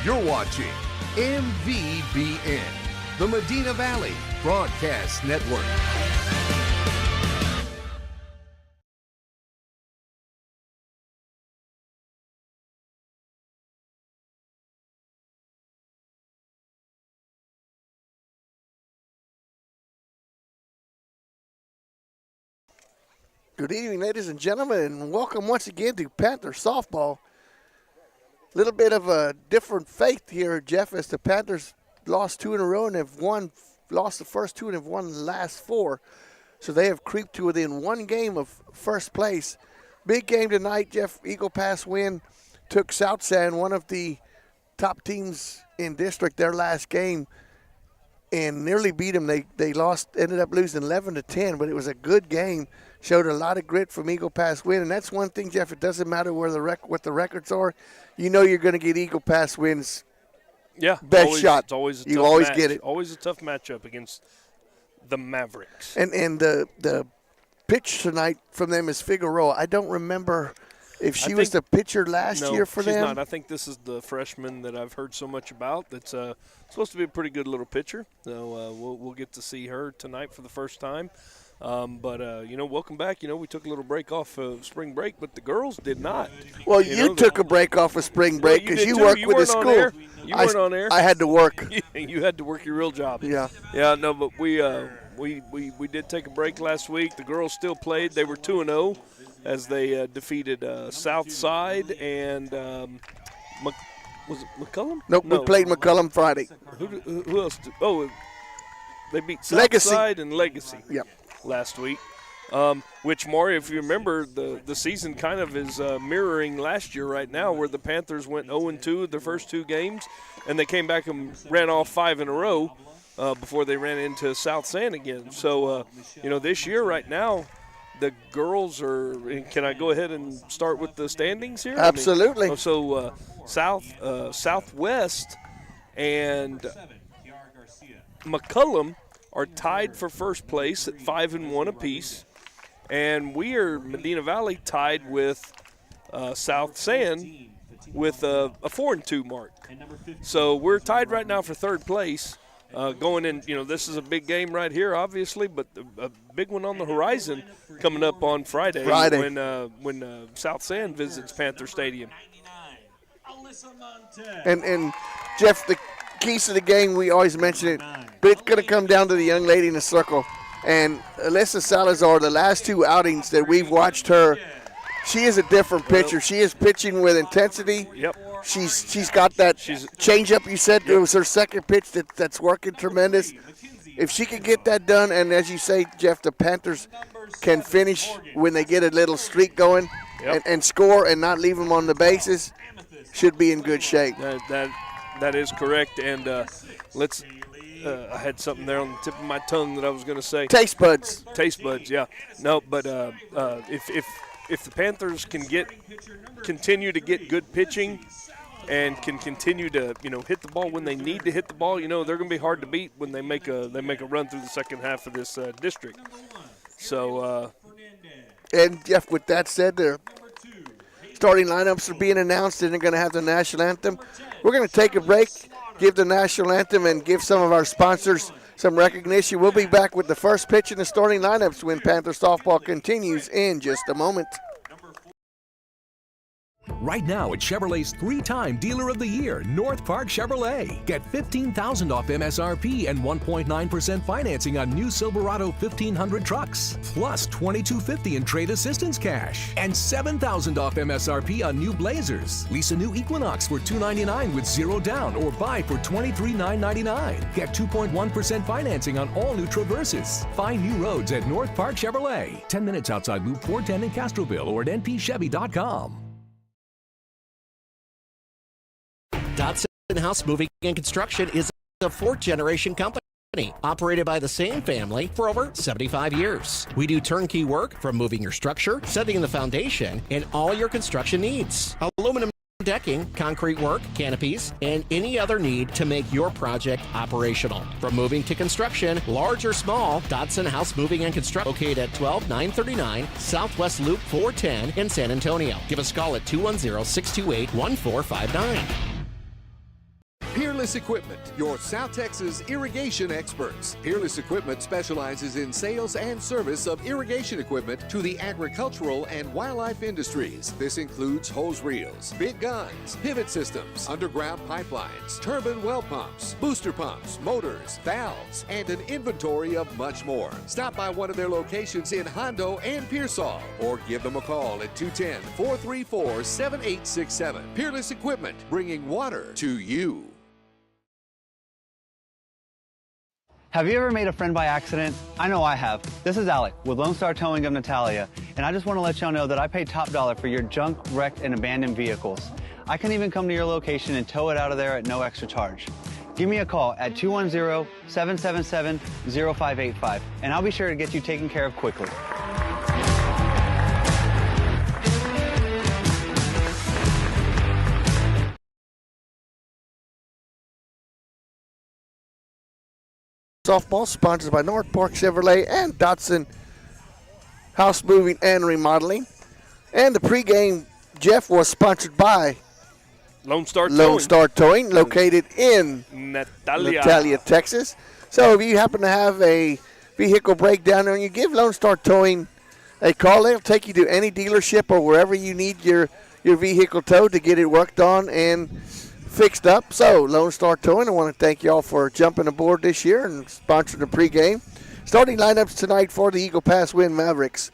You're watching MVBN, the Medina Valley Broadcast Network. Good evening, ladies and gentlemen, and welcome once again to Panther Softball. A little bit of a different faith here, Jeff, as the Panthers lost 2 in a row and have lost the first 2 and have won the last 4. So they have creeped to within 1 game of first place. Big game tonight, Jeff. Eagle Pass Winn took South San, one of the top teams in district, their last game, and nearly beat them. They lost, ended up losing 11-10, but it was a good game. Showed a lot of grit from Eagle Pass Winn, and that's one thing, Jeff. It doesn't matter what the records are. You know you're going to get Eagle Pass Winn's best shot. It's always a tough you always match. get it. Always a tough matchup against the Mavericks. And the pitch tonight from them is Figueroa. I don't remember if she was the pitcher last year for them. No, she's not. I think this is the freshman that I've heard so much about. That's supposed to be a pretty good little pitcher. So we'll get to see her tonight for the first time. Welcome back. We took a little break off of spring break, but the girls did not. Well, you took a break off of spring break because you worked with the school. You weren't on air. I had to work. You had to work your real job. Yeah. Yeah, no, but we did take a break last week. The girls still played. They were 2-0 as they defeated Southside and was it McCullum? Nope, we played McCullum Friday. Who else? They beat Legacy. Southside and Legacy. Yep. Last week, which, Mario, if you remember, the season kind of is mirroring last year right now, where the Panthers went 0-2 the first 2 games, and they came back and ran off 5 in a row before they ran into South San again. So, this year right now, the girls are – can I go ahead and start with the standings here? Absolutely. Southwest and McCullum are tied for first place at 5-1 apiece, and we are Medina Valley tied with South San with a 4-2 mark. So we're tied right now for third place. Going in, this is a big game right here, obviously, but a big one on the horizon coming up on Friday. when South San visits Panther Stadium. And Jeff, the keys to the game, we always mention it, but it's going to come down to the young lady in the circle. And Alyssa Salazar, the last 2 outings that we've watched her, she is a different pitcher. She is pitching with intensity. Yep. She's got that changeup you said. It was her second pitch that's working tremendous. If she can get that done, and as you say, Jeff, the Panthers can finish when they get a little streak going and score and not leave them on the bases, should be in good shape. That is correct, and let's. I had something there on the tip of my tongue that I was going to say. Taste buds. Taste buds, yeah. No, but if the Panthers can continue to get good pitching, and can continue to hit the ball when they need to hit the ball, they're going to be hard to beat when they make a run through the second half of this district. So. And Jeff, with that said, their starting lineups are being announced, and they're going to have the national anthem. We're going to take a break, give the national anthem, and give some of our sponsors some recognition. We'll be back with the first pitch in the starting lineups when Panther Softball continues in just a moment. Right now at Chevrolet's 3-time Dealer of the Year, North Park Chevrolet. Get $15,000 off MSRP and 1.9% financing on new Silverado 1500 trucks, plus $2,250 in trade assistance cash, and $7,000 off MSRP on new Blazers. Lease a new Equinox for $299 with 0 down, or buy for $23,999. Get 2.1% financing on all new Traverses. Find new roads at North Park Chevrolet. 10 minutes outside Loop 410 in Castroville or at npchevy.com. Dodson House Moving and Construction is a 4th-generation company operated by the same family for over 75 years. We do turnkey work from moving your structure, setting the foundation, and all your construction needs. Aluminum decking, concrete work, canopies, and any other need to make your project operational. From moving to construction, large or small, Dodson House Moving and Construction, located at 12939 Southwest Loop 410 in San Antonio. Give us a call at 210-628-1459. Peerless Equipment, your South Texas irrigation experts. Peerless Equipment specializes in sales and service of irrigation equipment to the agricultural and wildlife industries. This includes hose reels, big guns, pivot systems, underground pipelines, turbine well pumps, booster pumps, motors, valves, and an inventory of much more. Stop by one of their locations in Hondo and Pearsall, or give them a call at 210-434-7867. Peerless Equipment, bringing water to you. Have you ever made a friend by accident? I know I have. This is Alec with Lone Star Towing of Natalia, and I just want to let y'all know that I pay top dollar for your junk, wrecked, and abandoned vehicles. I can even come to your location and tow it out of there at no extra charge. Give me a call at 210-777-0585, and I'll be sure to get you taken care of quickly. Softball sponsored by North Park Chevrolet and Dotson House Moving and Remodeling. And the pregame, Jeff, was sponsored by Lone Star Towing, located in Natalia, Texas. So if you happen to have a vehicle breakdown and you give Lone Star Towing a call, they'll take you to any dealership or wherever you need your vehicle towed to get it worked on and fixed up. So Lone Star Towing, I want to thank y'all for jumping aboard this year and sponsoring the pregame. Starting lineups tonight for the Eagle Pass Winn Mavericks.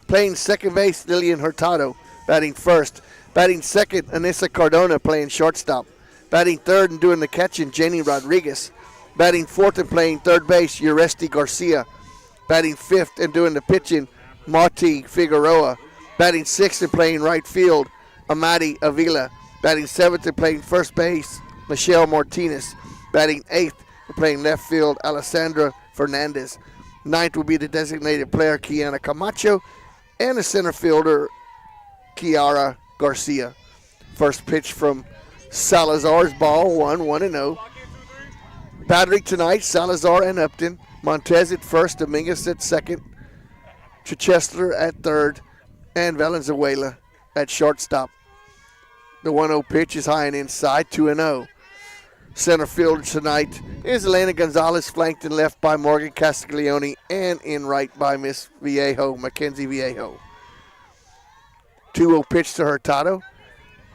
Playing second base, Lillian Hurtado. Batting first. Batting second, Anissa Cardona playing shortstop. Batting third and doing the catching, Jenny Rodriguez. Batting fourth and playing third base, Uresti Garcia. Batting fifth and doing the pitching, Marti Figueroa. Batting sixth and playing right field, Amadi Avila. Batting seventh and playing first base, Michelle Martinez. Batting eighth and playing left field, Alessandra Fernandez. Ninth will be the designated player, Kiana Camacho. And the center fielder, Kiara Garcia. First pitch from Salazar's ball, 1-0. Battery tonight, Salazar and Upton. Montez at first, Dominguez at second. Chichester at third. And Valenzuela at shortstop. The 1-0 pitch is high and inside, 2-0. Center fielder tonight is Elena Gonzalez, flanked and left by Morgan Castiglione, and in right by Miss Viejo, Mackenzie Viejo. 2-0 pitch to Hurtado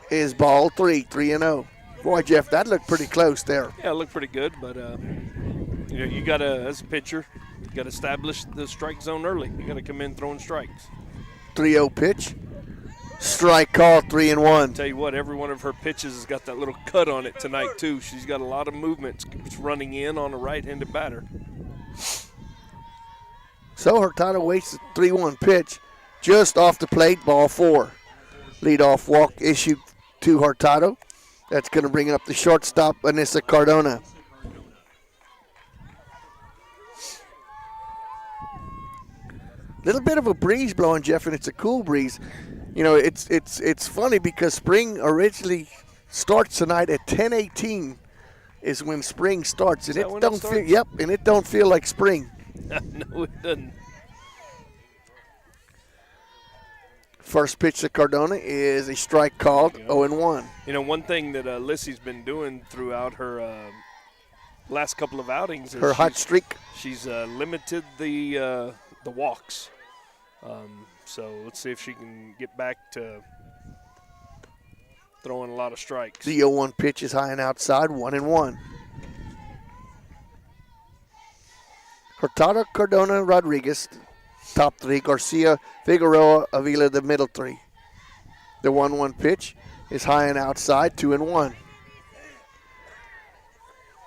is ball 3-0. Boy, Jeff, that looked pretty close there. Yeah, it looked pretty good, but you got to, as a pitcher, you got to establish the strike zone early. You got to come in throwing strikes. 3-0 pitch. Strike call, 3-1. Tell you what, every one of her pitches has got that little cut on it tonight, too. She's got a lot of movements running in on a right-handed batter. So Hurtado waits a 3-1 pitch just off the plate, ball 4. Leadoff walk issued to Hurtado. That's going to bring up the shortstop, Anissa Cardona. Little bit of a breeze blowing, Jeff, and it's a cool breeze. You know, it's funny because spring originally starts tonight at 10:18 is when spring starts, and it don't feel like spring. No, it doesn't. First pitch to Cardona is a strike called, 0-1. You know, one thing that Lissy's been doing throughout her last couple of outings is her hot streak. She's limited the walks. So let's see if she can get back to throwing a lot of strikes. The 0-1 pitch is high and outside, 1-1. Hurtado, Cardona, Rodriguez, top 3. Garcia, Figueroa, Avila, the middle 3. The 1-1 pitch is high and outside, 2-1.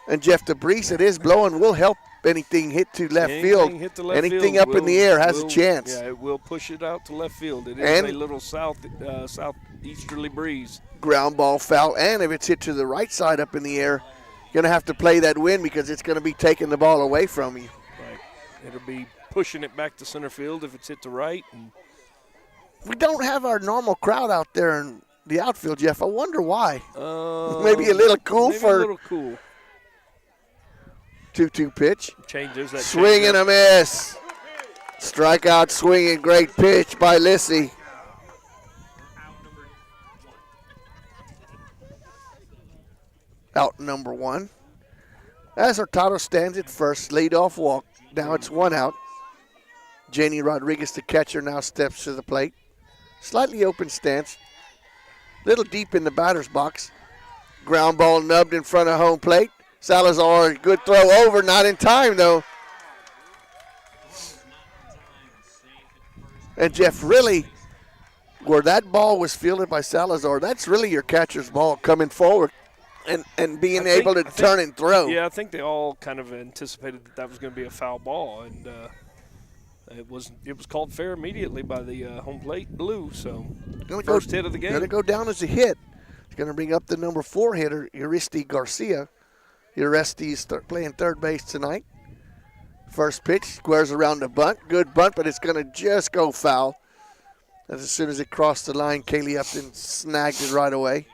And Jeff, the breeze that is blowing will help anything hit to left field. Anything up in the air has a chance. Yeah, it will push it out to left field. It is a little southeasterly breeze. Ground ball foul, and if it's hit to the right side up in the air, you're going to have to play that Winn because it's going to be taking the ball away from you. Right. It'll be pushing it back to center field if it's hit to right. And we don't have our normal crowd out there in the outfield, Jeff. I wonder why. Maybe a little cool maybe a little cool. 2-2 pitch. Changes that. Swing and a miss. Strikeout, swinging, great pitch by Lissy. out number 1. As Hurtado stands at first, leadoff walk. Now it's 1 out. Jenny Rodriguez, the catcher, now steps to the plate. Slightly open stance. Little deep in the batter's box. Ground ball nubbed in front of home plate. Salazar, good throw over, not in time though. And Jeff, really, where that ball was fielded by Salazar, that's really your catcher's ball coming forward and being able to turn and throw. Yeah, I think they all kind of anticipated that was going to be a foul ball, and it was called fair immediately by the home plate blue. So first hit of the game. Going to go down as a hit. It's going to bring up the number 4 hitter, Uristi Garcia. Uristi's playing third base tonight. First pitch, squares around the bunt. Good bunt, but it's going to just go foul. As soon as it crossed the line, Kaylee Upton snagged it right away.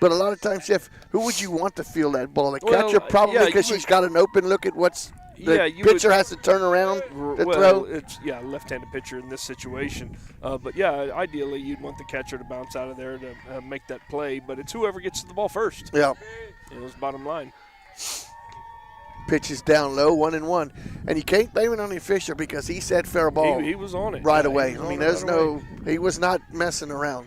But a lot of times, Jeff, who would you want to field that ball? The catcher probably, because she's got an open look at what's the pitcher has to turn around to throw. It's left-handed pitcher in this situation. But yeah, ideally you'd want the catcher to bounce out of there to make that play. But it's whoever gets to the ball first. Yeah, it's bottom line. Pitch is down low, 1-1, and you can't blame it on the official because he said fair ball. He was on it right away. I mean, he was not messing around.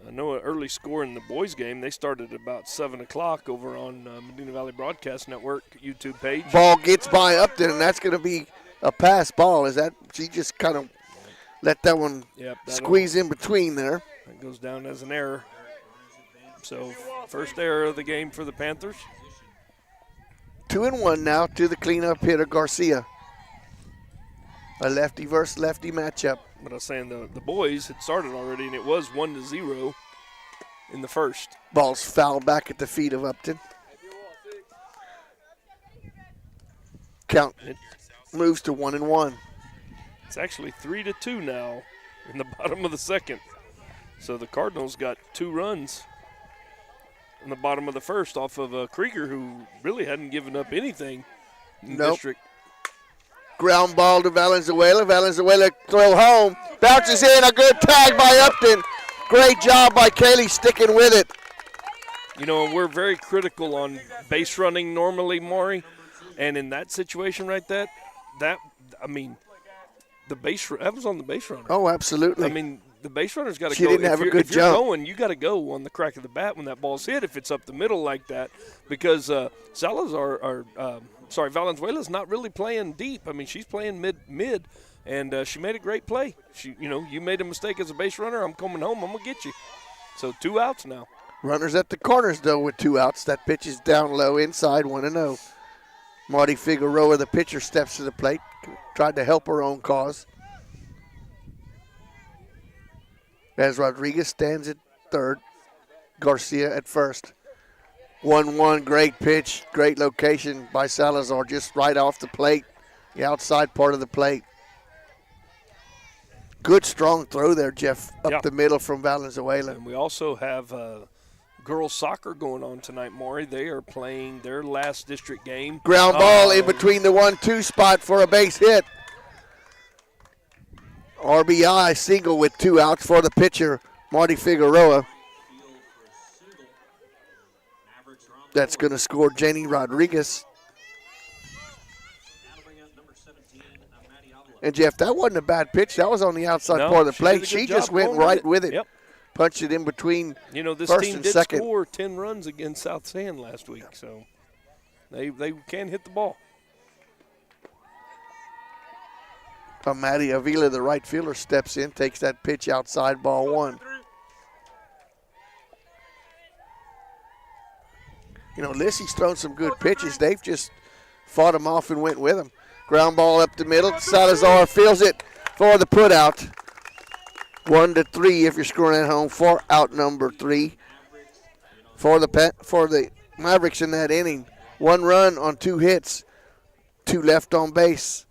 I know an early score in the boys' game. They started about 7 o'clock over on Medina Valley Broadcast Network YouTube page. Ball gets by Upton, and that's going to be a pass ball. She just kind of let that one squeeze in between there. That goes down as an error. So first error of the game for the Panthers. 2-1 now to the cleanup hitter, Garcia. A lefty versus lefty matchup. But I was saying the boys had started already, and it was 1-0 in the first. Ball's fouled back at the feet of Upton. Count moves to 1-1. It's actually 3-2 now in the bottom of the second. So the Cardinals got 2 runs in the bottom of the first off of Krieger, who really hadn't given up anything in the district. Ground ball to Valenzuela. Valenzuela throw home. Bounces in. A good tag by Upton. Great job by Kaylee sticking with it. You know, we're very critical on base running normally, Maury. And in that situation right there, that was on the base runner. Oh, absolutely. I mean, the base runner's got to go. She didn't have a good if you're jump. going, you got to go on the crack of the bat when that ball's hit if it's up the middle like that, because Valenzuela's not really playing deep. I mean, she's playing mid, and she made a great play. You made a mistake as a base runner. I'm coming home. I'm gonna get you. So 2 outs now. Runners at the corners though with 2 outs. That pitch is down low inside, 1-0. Marty Figueroa, the pitcher, steps to the plate. Tried to help her own cause. As Rodriguez stands at third, Garcia at first. 1-1, great pitch, great location by Salazar, just right off the plate, the outside part of the plate. Good strong throw there, Jeff, up the middle from Valenzuela. And we also have girls soccer going on tonight, Maury. They are playing their last district game. Ground ball in between the 1-2 spot for a base hit. RBI single with 2 outs for the pitcher, Marty Figueroa. That's going to score Jenny Rodriguez. And, Jeff, that wasn't a bad pitch. That was on the outside part of the plate. She just went right with it. Yep. Punched it in between this first team and did second. Score 10 runs against South San last week, so they can hit the ball. Maddie Avila, the right fielder, steps in, takes that pitch outside, ball 1. Lissy's thrown some good pitches. They've just fought them off and went with them. Ground ball up the middle. Salazar fields it for the put out. 1-3 if you're scoring at home for out number 3 for the Mavericks in that inning. 1 run on 2 hits, 2 left on base.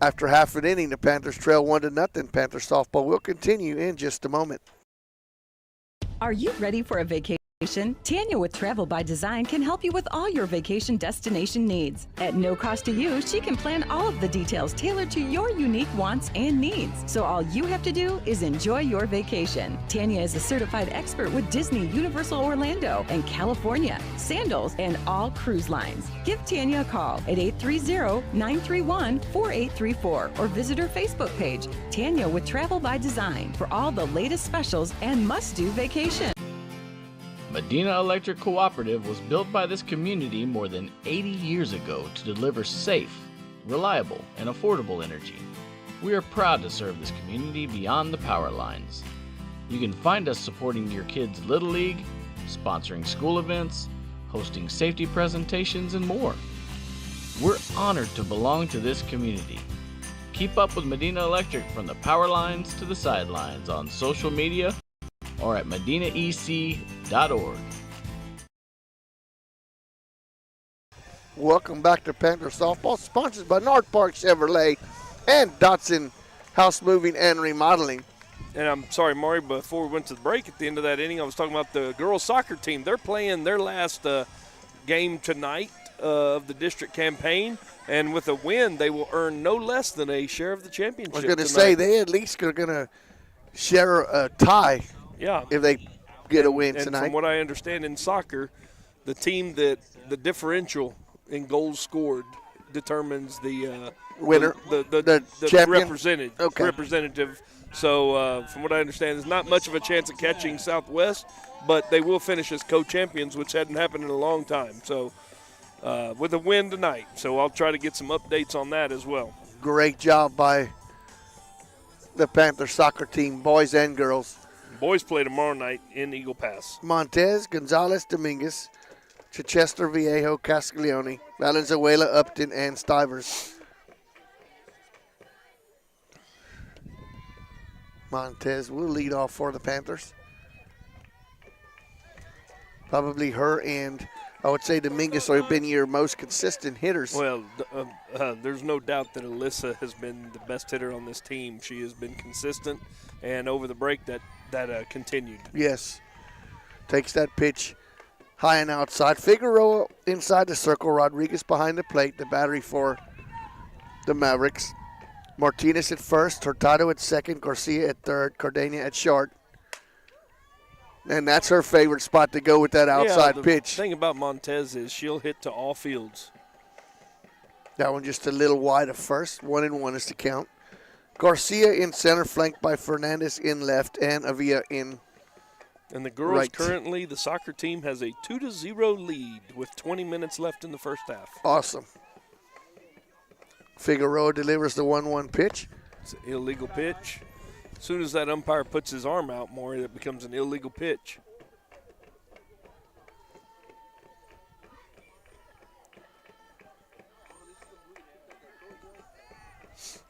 After half an inning, the Panthers trail 1-0. Panther softball will continue in just a moment. Are you ready for a vacation? Tanya with Travel by Design can help you with all your vacation destination needs. At no cost to you, she can plan all of the details tailored to your unique wants and needs. So all you have to do is enjoy your vacation. Tanya is a certified expert with Disney, Universal Orlando, and California, Sandals, and all cruise lines. Give Tanya a call at 830-931-4834 or visit her Facebook page, Tanya with Travel by Design, for all the latest specials and must-do vacation. Medina Electric Cooperative was built by this community more than 80 years ago to deliver safe, reliable, and affordable energy. We are proud to serve this community beyond the power lines. You can find us supporting your kids' Little League, sponsoring school events, hosting safety presentations, and more. We're honored to belong to this community. Keep up with Medina Electric from the power lines to the sidelines on social media or at medinaec.org. Welcome back to Panther Softball, sponsored by North Park Chevrolet and Dotson House Moving and Remodeling. And I'm sorry, Maury, before we went to the break at the end of that inning, I was talking about the girls soccer team. They're playing their last game tonight of the district campaign, and with a win, they will earn no less than a share of the championship. I was going to say, they at least are going to share a tie. Yeah. If they get a win and tonight. From what I understand in soccer, the team that the differential in goals scored determines the winner, the champion? representative. So from what I understand, there's not much of a chance of catching Southwest, but they will finish as co-champions, which hadn't happened in a long time. So with a win tonight. So I'll try to get some updates on that as well. Great job by the Panther soccer team, boys and girls. Boys play tomorrow night in Eagle Pass. Montez, Gonzalez, Dominguez, Chichester, Viejo, Castiglione, Valenzuela, Upton, and Stivers. Montez will lead off for the Panthers. Probably her and, I would say, Dominguez have been your most consistent hitters. Well, there's no doubt that Alyssa has been the best hitter on this team. She has been consistent, and over the break that continued. Yes. Takes that pitch high and outside. Figueroa inside the circle. Rodriguez behind the plate. The battery for the Mavericks. Martinez at first. Hurtado at second. Garcia at third. Cardenia at short. And that's her favorite spot to go with that outside pitch. The thing about Montez is she'll hit to all fields. That one just a little wide of first. 1-1 is the count. Garcia in center, flanked by Fernandez in left, and Avila in And the girls right. currently, the soccer team has a 2-0 lead with 20 minutes left in the first half. Awesome. Figueroa delivers the 1-1 pitch. It's an illegal pitch. As soon as that umpire puts his arm out, Maury, it becomes an illegal pitch.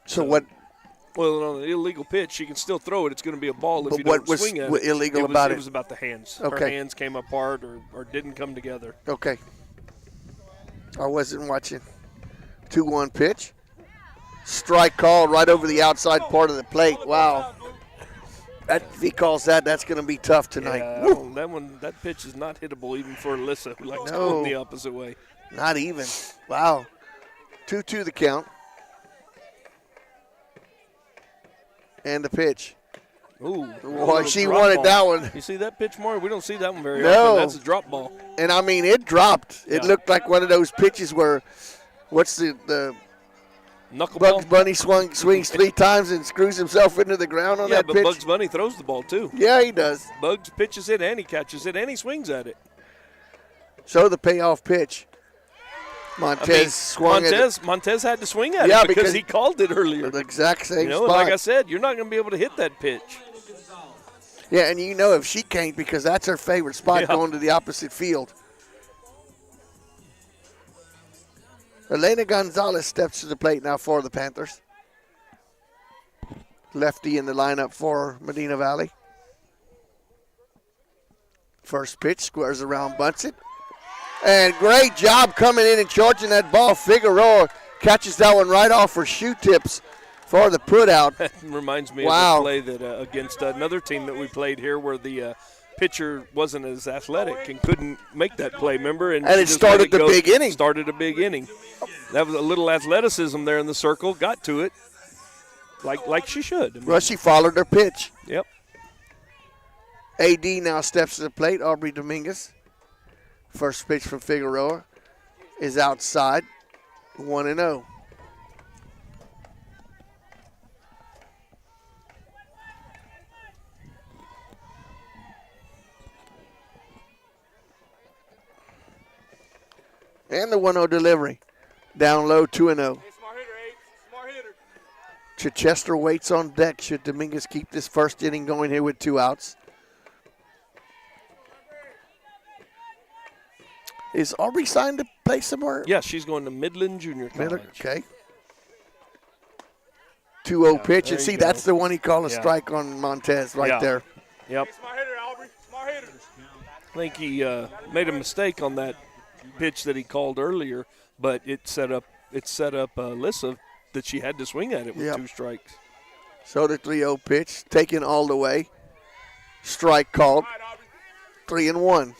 So what? Well, on an illegal pitch, you can still throw it. It's going to be a ball if you don't swing at it. What was illegal about it? It was about the hands. Okay. Her hands came apart or didn't come together. Okay. I wasn't watching. 2-1 pitch. Strike call right over the outside part of the plate. Wow. If he calls that, that's going to be tough tonight. Yeah, that pitch is not hittable even for Alyssa, who likes to go in the opposite way. Not even. Wow. 2-2 the count. And the pitch. Ooh. Boy, she wanted that one. You see that pitch, Maury? We don't see that one very No. often. That's a drop ball. And, I mean, it dropped. It looked like one of those pitches where, what's the knuckleball? Bugs Bunny swings 3 times and screws himself into the ground on that pitch. Yeah, but Bugs Bunny throws the ball, too. Yeah, he does. Bugs pitches it, and he catches it, and he swings at it. So the payoff pitch. Montez swung at it. Montez had to swing at it because he called it earlier. The exact same spot. Like I said, you're not going to be able to hit that pitch. Yeah, and you know if she can't, because that's her favorite spot, going to the opposite field. Elena Gonzalez steps to the plate now for the Panthers. Lefty in the lineup for Medina Valley. First pitch, squares around, bunts it. And great job coming in and charging that ball. Figueroa catches that one right off her shoe tips for the put out. That reminds me of the play that against another team that we played here where the pitcher wasn't as athletic and couldn't make that play, remember? And it started the big inning. Started a big inning. That was a little athleticism there in the circle, got to it like she should. I mean, Rushy followed her pitch. Yep. AD now steps to the plate, Aubrey Dominguez. First pitch from Figueroa is outside, 1-0. And the 1-0 delivery. Down low, 2-0. Chichester waits on deck should Dominguez keep this first inning going here with 2 outs. Is Aubrey signed to play somewhere? Yeah, she's going to Midland Junior College. Okay. 2-0 pitch, and there see, you go. that's the one he called a strike on Montez right there. Yep. I think he made a mistake on that pitch that he called earlier, but it set up Alyssa that she had to swing at it with 2 strikes. So the 3-0 pitch, taken all the way. Strike called. 3-1.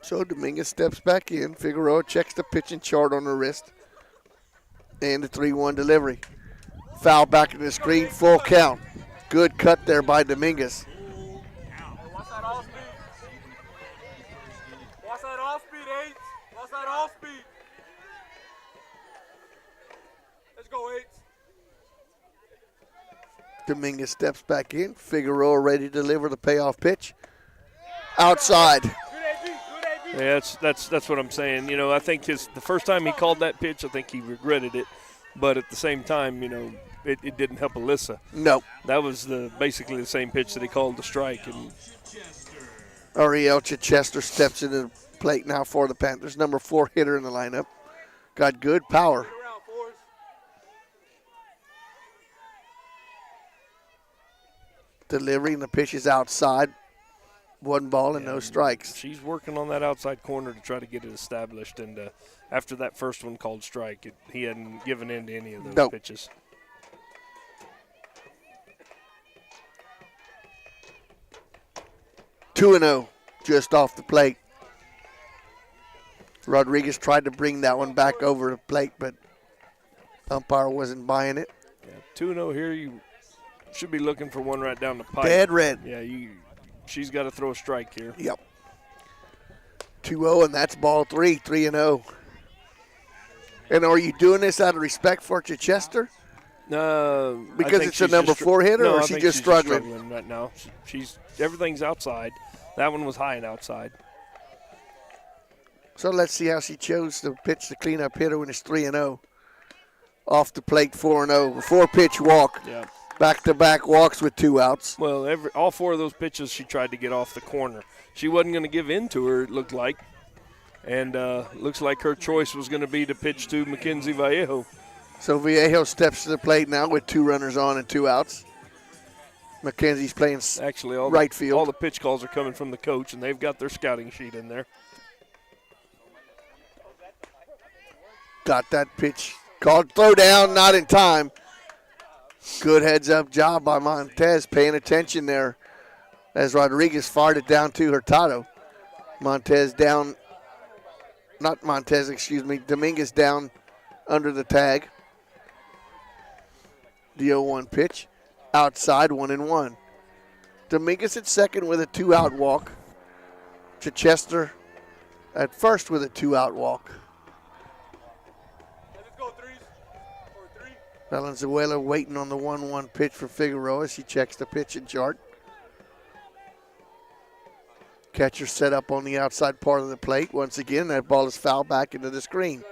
So Dominguez steps back in. Figueroa checks the pitching chart on her wrist. And the 3-1 delivery. Foul back to the screen, full count. Good cut there by Dominguez. Watch that off speed. Watch that off speed, H. Watch that off speed. Let's go, H. Dominguez steps back in. Figueroa ready to deliver the payoff pitch. Outside. Yeah, that's what I'm saying. You know, I think the first time he called that pitch, I think he regretted it. But at the same time, you know, it didn't help Alyssa. No. That was basically the same pitch that he called the strike. And Ariel Chichester steps into the plate now for the Panthers. Number 4 hitter in the lineup. Got good power. Delivery and the pitch is outside. 1 ball and no strikes. She's working on that outside corner to try to get it established. And after that first one called strike, he hadn't given in to any of those pitches. Two 2-0 just off the plate. Rodriguez tried to bring that one back over the plate, but umpire wasn't buying it. Yeah, 2-0 here. You should be looking for one right down the pipe. Dead red. Yeah, she's got to throw a strike here. Yep. 2-0, and that's ball 3, 3-0. And are you doing this out of respect for Chichester? Because it's a number 4 hitter, or is she just struggling? Right now? Everything's outside. That one was high and outside. So let's see how she chose to pitch the cleanup hitter when it's 3-0. Off the plate, 4-0. 4-pitch walk. Yeah. Back-to-back walks with 2 outs. Well, all 4 of those pitches she tried to get off the corner. She wasn't going to give in to her, it looked like. And looks like her choice was going to be to pitch to Mackenzie Vallejo. So Vallejo steps to the plate now with 2 runners on and 2 outs. Mackenzie's playing right field. All the pitch calls are coming from the coach, and they've got their scouting sheet in there. Got that pitch called. Throw down, not in time. Good heads-up job by Montez, paying attention there as Rodriguez fired it down to Hurtado. Dominguez down under the tag. The 0-1 pitch. Outside, 1-1. Dominguez at second with a 2-out walk. Chichester at first with a 2-out walk. Valenzuela waiting on the 1-1 pitch for Figueroa as he checks the pitching chart. Catcher set up on the outside part of the plate. Once again, that ball is fouled back into the screen.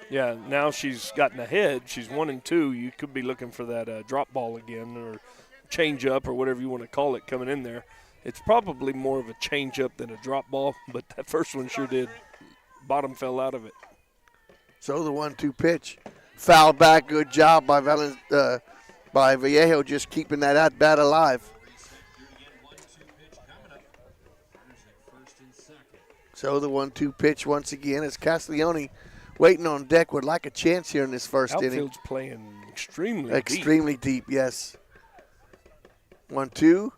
Yeah, now she's gotten ahead. She's 1-2. You could be looking for that drop ball again or change up or whatever you want to call it coming in there. It's probably more of a change up than a drop ball, but that first one sure did. Bottom fell out of it. So the 1-2 pitch. Foul back. Good job by Vallejo just keeping that at-bat alive. So the 1-2 pitch once again as Castiglione waiting on deck would like a chance here in this first inning. Outfield's playing extremely deep. Extremely deep, yes. 1-2,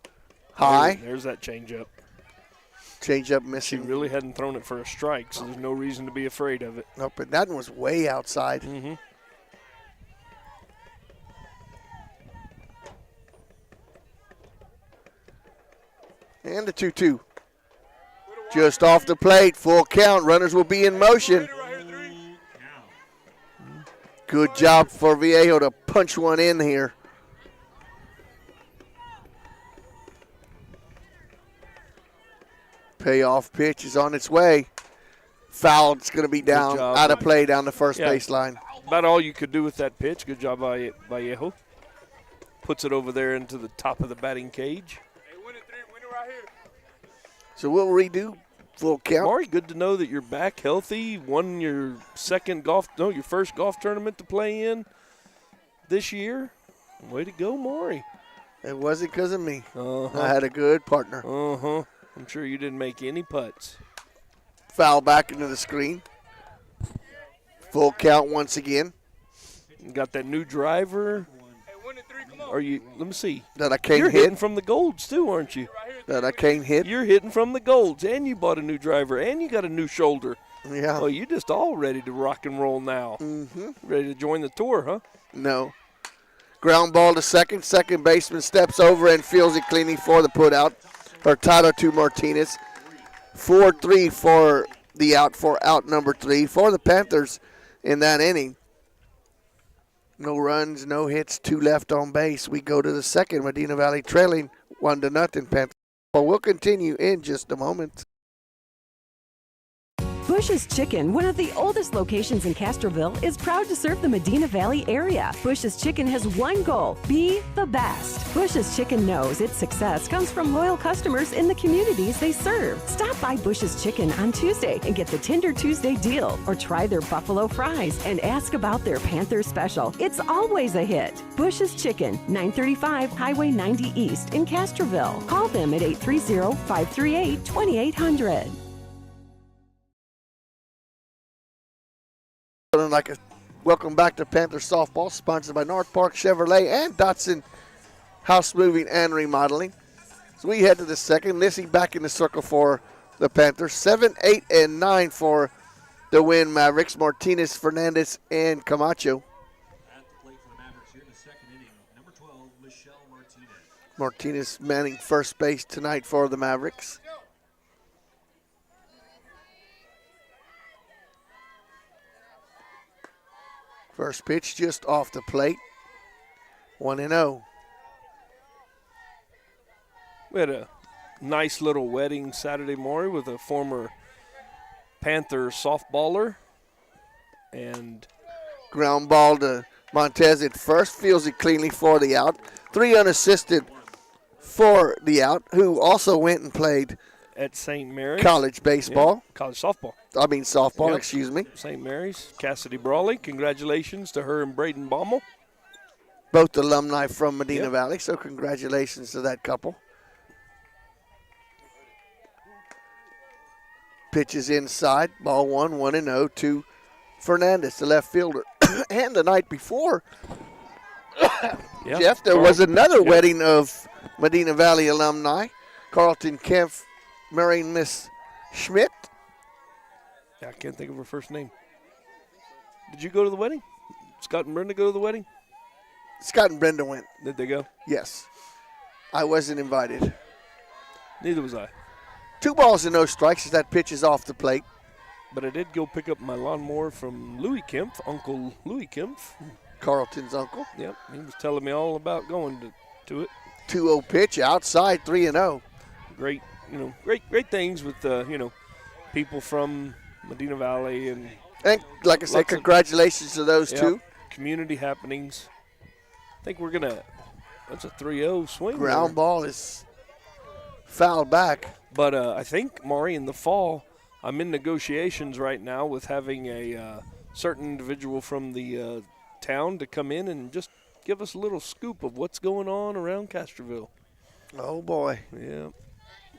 high. There's that changeup. Changeup She missing. really hadn't thrown it for a strike, so there's no reason to be afraid of it. Nope, but that one was way outside. Mm-hmm. And the 2-2. Just off the plate, full count. Runners will be in motion. Good job for Viejo to punch one in here. Payoff pitch is on its way. Foul. It's going to be down, out of play down the first baseline. About all you could do with that pitch. Good job by Vallejo. Puts it over there into the top of the batting cage. So we'll redo full count. Maury, good to know that you're back healthy. Won your your first golf tournament to play in this year. Way to go, Maury. It wasn't because of me. I had a good partner. I'm sure you didn't make any putts. Foul back into the screen. Full count once again. You got that new driver. Are you? Let me see. That I can't You're hit. hitting from the golds too, aren't you? That I can't hit. You're hitting from the golds, and you bought a new driver, and you got a new shoulder. Yeah. Oh, you just all ready to rock and roll now. Mm-hmm. Ready to join the tour, huh? No. Ground ball to second. Second baseman steps over and fields it cleanly for the put out. Hurtado to Martinez. 4-3 for the out for out number 3 for the Panthers in that inning. No runs, no hits, 2 left on base. We go to the second. Medina Valley trailing 1-0 Panthers. But we'll continue in just a moment. Bush's Chicken, one of the oldest locations in Castroville, is proud to serve the Medina Valley area. Bush's Chicken has one goal: be the best. Bush's Chicken knows its success comes from loyal customers in the communities they serve. Stop by Bush's Chicken on Tuesday and get the Tender Tuesday deal, or try their buffalo fries and ask about their Panther special. It's always a hit. Bush's Chicken, 935 Highway 90 East in Castroville. Call them at 830-538-2800. Welcome back to Panther Softball, sponsored by North Park Chevrolet and Dotson House Moving and Remodeling. So we head to the second. Lissy back in the circle for the Panthers. 7, 8, and 9 for the Winn Mavericks. Martinez, Fernandez, and Camacho. At the plate for the Mavericks here in the second inning, number 12, Michelle Martinez. Martinez manning first base tonight for the Mavericks. First pitch just off the plate. 1-0. We had a nice little wedding Saturday morning with a former Panther softballer. And ground ball to Montez at first. Fields it cleanly for the out. 3 unassisted for the out, who also went and played at St. Mary's. College baseball. Yeah, college softball. Softball, Yep. excuse me. St. Mary's. Cassidy Brawley. Congratulations to her and Braden Baumel. Both alumni from Medina Yep. Valley, so congratulations to that couple. Pitches inside. Ball 1-0 to Fernandez, the left fielder. And the night before, Yep. Jeff, there was another wedding of Medina Valley alumni. Carlton Kempf marrying Miss Schmidt. I can't think of her first name. Did you go to the wedding? Scott and Brenda go to the wedding? Scott and Brenda went. Did they go? Yes. I wasn't invited. Neither was I. 2 balls and no strikes as that pitch is off the plate. But I did go pick up my lawnmower from Louis Kempf, Uncle Louis Kempf. Carlton's uncle. Yep, he was telling me all about going to it. 2-0 pitch outside, 3-0. Great, great things with people from Medina Valley and like I said, congratulations to those two. Community happenings. I think we're gonna. That's a 3-0 swing. Ground ball is fouled back. But I think, Maury, in the fall, I'm in negotiations right now with having a certain individual from the town to come in and just give us a little scoop of what's going on around Castroville. Oh, boy. Yeah.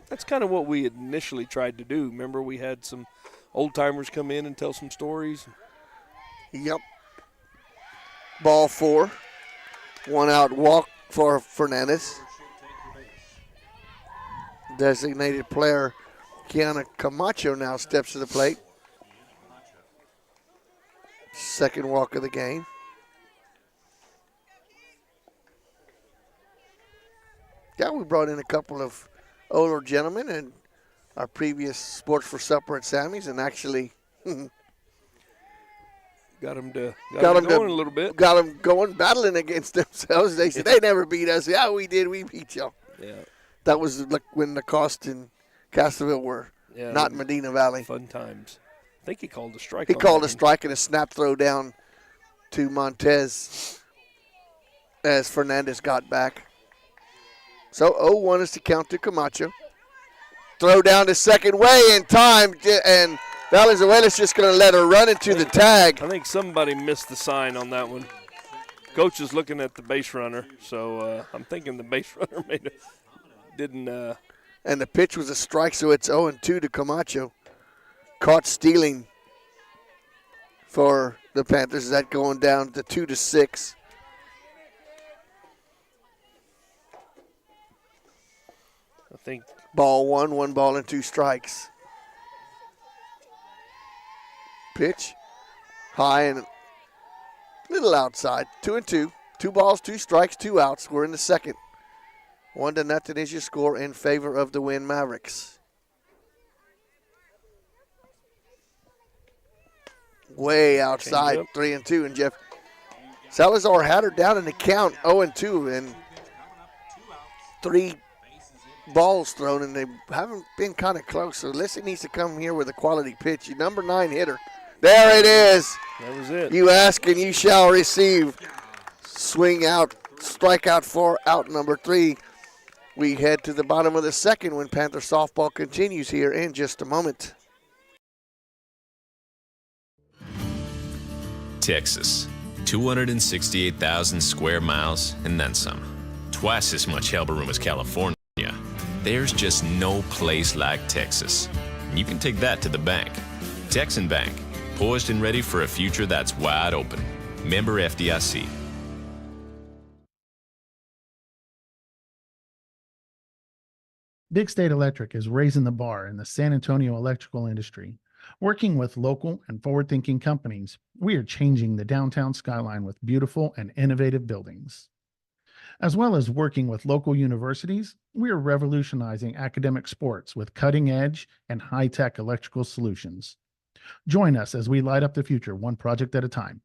That's kind of what we initially tried to do. Remember, we had some old-timers come in and tell some stories. Yep. Ball 4. 1 out walk for Fernandez. Designated player Kiana Camacho now steps to the plate. Second walk of the game. Yeah, we brought in a couple of older gentlemen and our previous Sports for Supper at Sammy's, and actually got them going a little bit. Got them going, battling against themselves. They said they never beat us. Yeah, we did. We beat y'all. Yeah. That was like when Lacoste and Castroville were not in Medina Valley. Fun times. I think he called a strike. He called a strike and a snap throw down to Montez as Fernandez got back. So 0-1 is the count to Camacho. Throw down to second way in time, and Valenzuela's just going to let her run into the tag. I think somebody missed the sign on that one. Coach is looking at the base runner, so I'm thinking the base runner didn't. And the pitch was a strike, so it's 0-2 to Camacho. Caught stealing for the Panthers. Is that going down to 2-6? I think. Ball 1 ball and 2 strikes. Pitch high and a little outside. 2-2. 2 balls, 2 strikes, 2 outs. We're in the second. 1-0 is your score in favor of the Winn Mavericks. Way outside, 3-2. And Jeff Salazar had her down in the count, 0-2, and 3 balls thrown, and they haven't been kind of close. So Lissy needs to come here with a quality pitch. Your number 9 hitter. There it is. That was it. You ask and you shall receive. Swing out, strike out for out number 3. We head to the bottom of the second when Panther softball continues here in just a moment. Texas, 268,000 square miles and then some. Twice as much elbow room as California. There's just no place like Texas. And you can take that to the bank. Texan Bank, poised and ready for a future that's wide open. Member FDIC. Big State Electric is raising the bar in the San Antonio electrical industry. Working with local and forward-thinking companies, we are changing the downtown skyline with beautiful and innovative buildings. As well as working with local universities, we are revolutionizing academic sports with cutting-edge and high-tech electrical solutions. Join us as we light up the future one project at a time.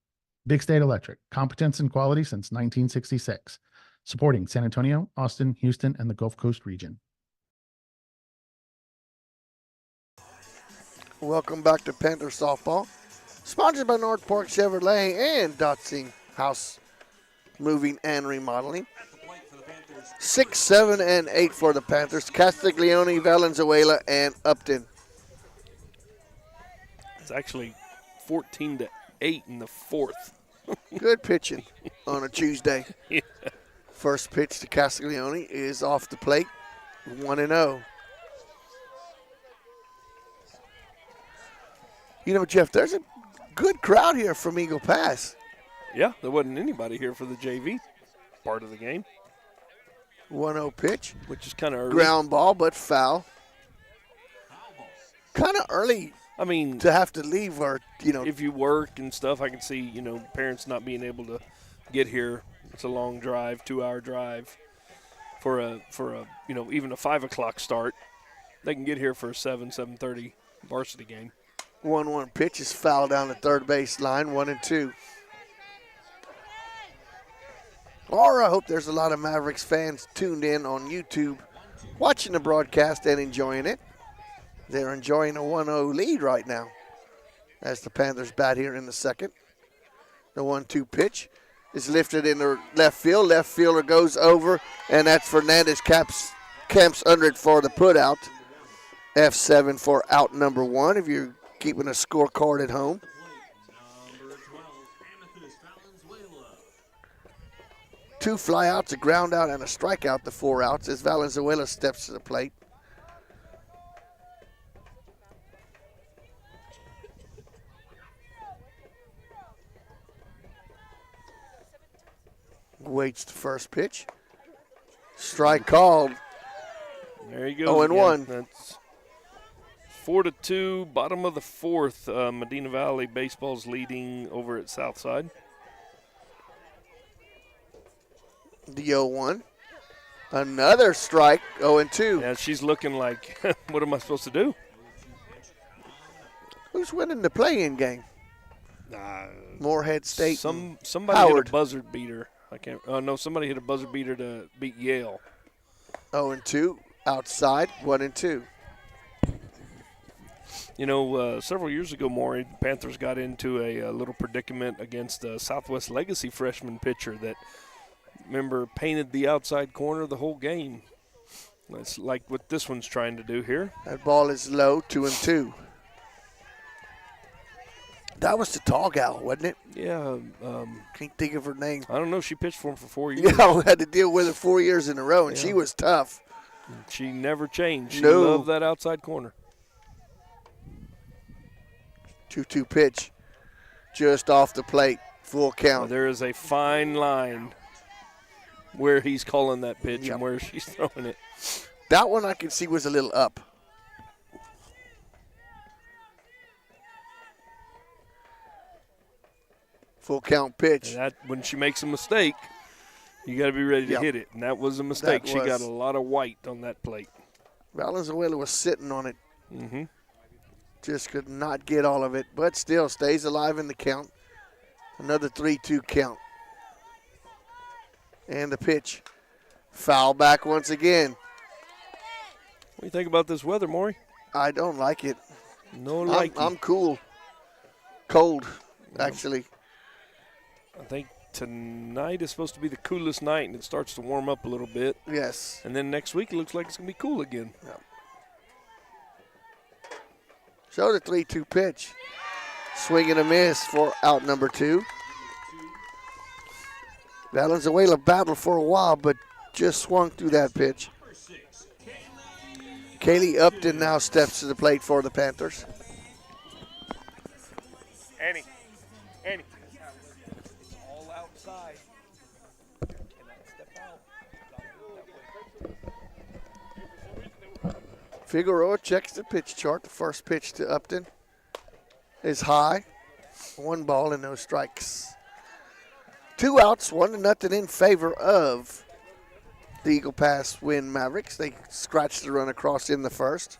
Big State Electric, competence and quality since 1966. Supporting San Antonio, Austin, Houston, and the Gulf Coast region. Welcome back to Panther Softball. Sponsored by North Park Chevrolet and Dotsing House Moving and Remodeling. 6, 7, and 8 for the Panthers. Castiglione, Valenzuela, and Upton. It's actually 14-8 in the fourth. Good pitching on a Tuesday. Yeah. First pitch to Castiglione is off the plate, 1-0. You know, Jeff, there's a good crowd here from Eagle Pass. Yeah, there wasn't anybody here for the JV part of the game. 1-0 pitch. Which is kind of early. Ground ball, but foul. Kind of early. I mean, to have to leave, or if you work and stuff, I can see parents not being able to get here. It's a long drive, 2-hour drive for a even a 5 o'clock start. They can get here for a 7:30 varsity game. 1-1 pitch is foul down the third base line, 1-2. Or I hope there's a lot of Mavericks fans tuned in on YouTube, watching the broadcast and enjoying it. They're enjoying a 1-0 lead right now as the Panthers bat here in the second. The 1-2 pitch is lifted in the left field. Left fielder goes over, and that's Fernandez camps under it for the putout. F7 for out number 1 if you're keeping a scorecard at home. Two flyouts, a ground out, and a strikeout, the 4 outs as Valenzuela steps to the plate. Waits the first pitch. Strike called. There you go. 0-1. That's 4-2, bottom of the fourth. Medina Valley baseball's leading over at Southside. The 0-1. Another strike, 0-2. Yeah, she's looking like, what am I supposed to do? Who's winning the play-in game? Moorhead State. Somebody Howard. hit a buzzer beater. I can't. No, somebody hit a buzzer beater to beat Yale. 0-2. Outside, 1-2. You know, several years ago, Maury, the Panthers got into a little predicament against a Southwest Legacy freshman pitcher that, remember, painted the outside corner the whole game. That's like what this one's trying to do here. That ball is low, 2-2. That was the tall gal, wasn't it? Yeah. Can't think of her name. I don't know. She pitched for him for 4 years. Yeah, we had to deal with her 4 years in a row, and she was tough. She never changed. She No. loved that outside corner. 2-2 pitch. Just off the plate. Full count. There is a fine line where he's calling that pitch and where she's throwing it. That one I can see was a little up. Full count pitch. And that when she makes a mistake, you got to be ready to hit it. And that was a mistake. She got a lot of white on that plate. Valenzuela was sitting on it. Mm-hmm. Just could not get all of it, but still stays alive in the count. Another 3-2 count. And the pitch. Foul back once again. What do you think about this weather, Maury? I don't like it. No I'm cool. Cold, actually. I think tonight is supposed to be the coolest night, and it starts to warm up a little bit. Yes. And then next week it looks like it's going to be cool again. Yep. So the 3-2 pitch. Swing and a miss for out number 2. Valenzuela battled for a while, but just swung through that pitch. Kaylee Upton now steps to the plate for the Panthers. Annie. It's all outside. Cannot step out. Figueroa checks the pitch chart. The first pitch to Upton is high. 1 ball and no strikes. 2 outs, 1-0 in favor of the Eagle Pass Winn Mavericks. They scratched the run across in the first.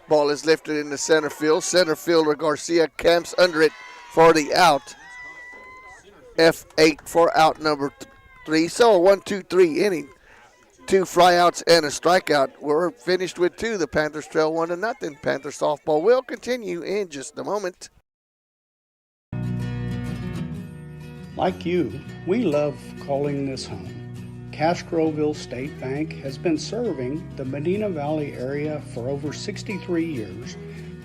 Ball is lifted into center field. Center fielder Garcia camps under it for the out. F8 for out number 3. So a 1-2-3 inning. 2 flyouts and a strikeout. We're finished with 2. The Panthers trail 1-0. Panther softball will continue in just a moment. Like you, we love calling this home. Castroville State Bank has been serving the Medina Valley area for over 63 years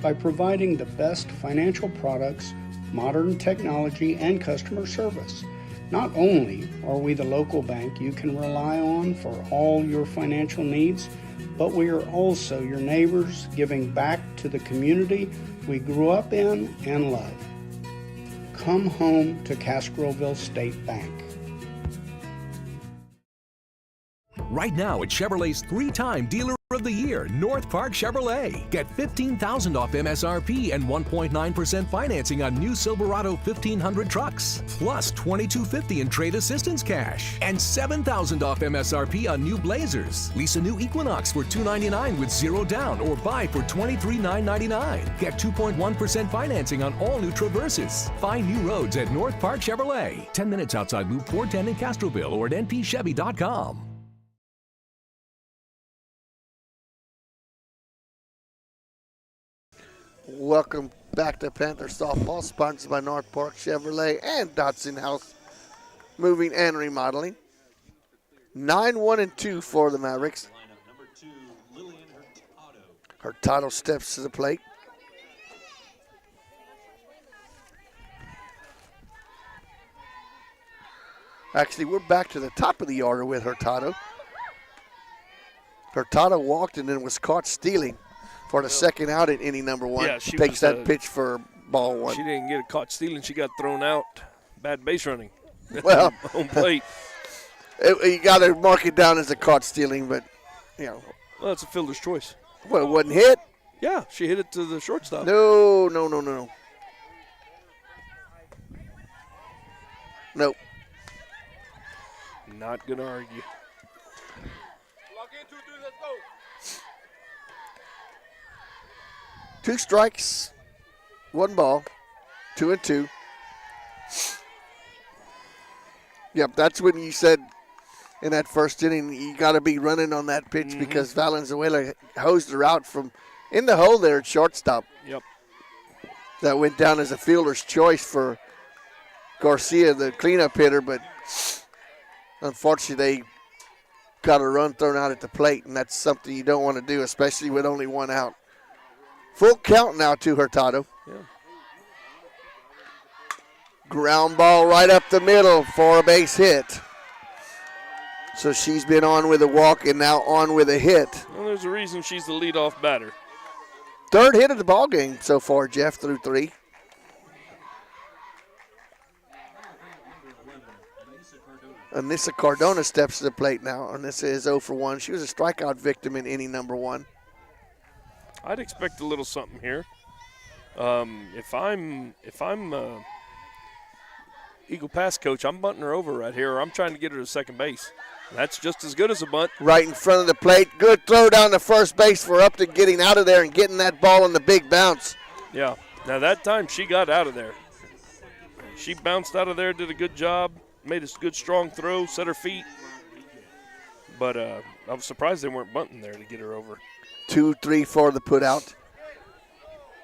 by providing the best financial products, modern technology, and customer service. Not only are we the local bank you can rely on for all your financial needs, but we are also your neighbors, giving back to the community we grew up in and love. Come home to Castroville State Bank. Right now at Chevrolet's 3-time Dealer of the Year, North Park Chevrolet. Get $15,000 off MSRP and 1.9% financing on new Silverado 1500 trucks. Plus $2,250 in trade assistance cash. And $7,000 off MSRP on new Blazers. Lease a new Equinox for $299 with 0 down or buy for $23,999. Get 2.1% financing on all new Traverses. Find new roads at North Park Chevrolet. 10 minutes outside Loop 410 in Castroville or at npchevy.com. Welcome back to Panther Softball, sponsored by North Park Chevrolet and Dotson House Moving and Remodeling. 9-1-2 for the Mavericks. Hurtado steps to the plate. Actually, we're back to the top of the order with Hurtado. Hurtado walked and then was caught stealing for the second out in inning number 1. Yeah, she takes was, that pitch for ball 1. She didn't get caught stealing. She got thrown out Bad base running. Well, home plate. You got to mark it down as a caught stealing, but, Well, it's a fielder's choice. Well, it wasn't hit? Yeah, she hit it to the shortstop. No. Nope. Not going to argue. Lock in, 2-3, let's go. 2 strikes, 1 ball, 2-2. Yep, that's when you said in that first inning you got to be running on that pitch because Valenzuela hosed her out from in the hole there at shortstop. Yep. That went down as a fielder's choice for Garcia, the cleanup hitter, but unfortunately they got a run thrown out at the plate, and that's something you don't want to do, especially with only 1 out. Full count now to Hurtado. Yeah. Ground ball right up the middle for a base hit. So she's been on with a walk and now on with a hit. Well, there's a reason she's the leadoff batter. 3rd hit of the ball game so far, Jeff, through 3. Anissa Cardona steps to the plate now. Anissa is 0 for 1. She was a strikeout victim in inning number 1. I'd expect a little something here. If I'm Eagle Pass coach, I'm bunting her over right here, or I'm trying to get her to second base. That's just as good as a bunt. Right in front of the plate. Good throw down to first base for Upton, getting out of there and getting that ball in the big bounce. Yeah. Now that time she got out of there. She bounced out of there, did a good job, made a good strong throw, set her feet. But I was surprised they weren't bunting there to get her over. 2-3 for the put out.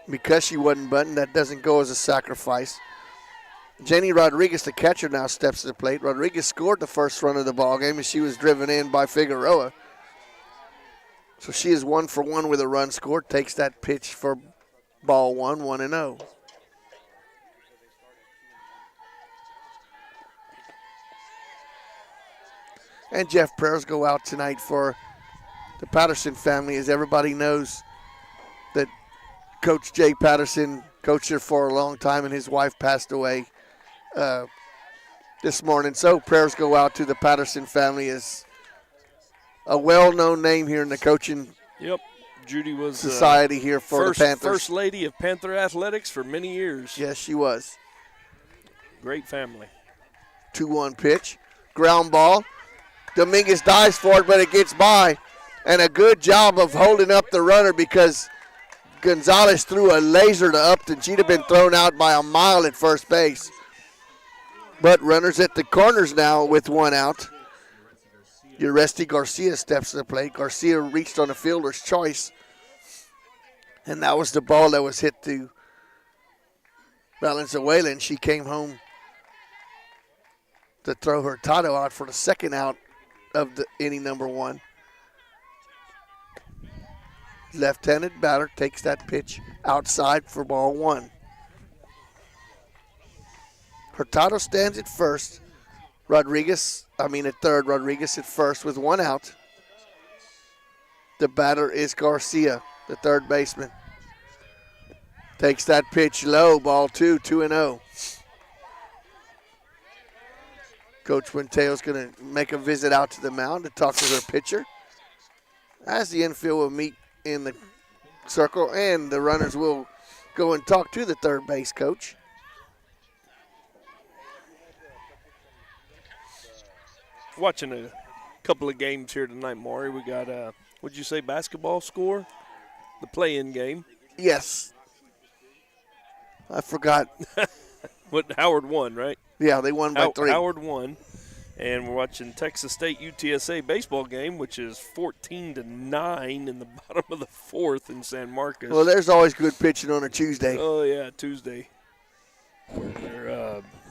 Because she wasn't bunting, that doesn't go as a sacrifice. Jenny Rodriguez, the catcher, now steps to the plate. Rodriguez scored the first run of the ball game, and she was driven in by Figueroa. So she is 1 for 1 with a run scored. Takes that pitch for ball 1, 1-0. And Jeff, prayers go out tonight for the Patterson family, as everybody knows that Coach Jay Patterson coached her for a long time, and his wife passed away this morning. So prayers go out to the Patterson family, as a well-known name here in the coaching Judy was society here for the Panthers. First lady of Panther Athletics for many years. Yes, she was. Great family. 2-1 pitch. Ground ball. Dominguez dives for it, but it gets by. And a good job of holding up the runner, because Gonzalez threw a laser to Upton. She'd have been thrown out by a mile at first base. But runners at the corners now with 1 out. Uresti Garcia steps to the plate. Garcia reached on a fielder's choice. And that was the ball that was hit to Valenzuela, and she came home to throw Hurtado out for the 2nd out of the inning number 1. Left-handed batter takes that pitch outside for ball 1. Hurtado stands at first. At third. Rodriguez at first with 1 out. The batter is Garcia, the third baseman. Takes that pitch low, ball 2, 2-0. Coach Winteo's going to make a visit out to the mound to talk to her pitcher, as the infield will meet in the circle, and the runners will go and talk to the third base coach. Watching a couple of games here tonight, Maury. We got, what'd you say, basketball score? The play-in game. Yes. I forgot. What, Howard won, right? Yeah, they won by 3. Howard won. And we're watching Texas State UTSA baseball game, which is 14-9 in the bottom of the 4th in San Marcos. Well, there's always good pitching on a Tuesday. Oh, yeah, Tuesday.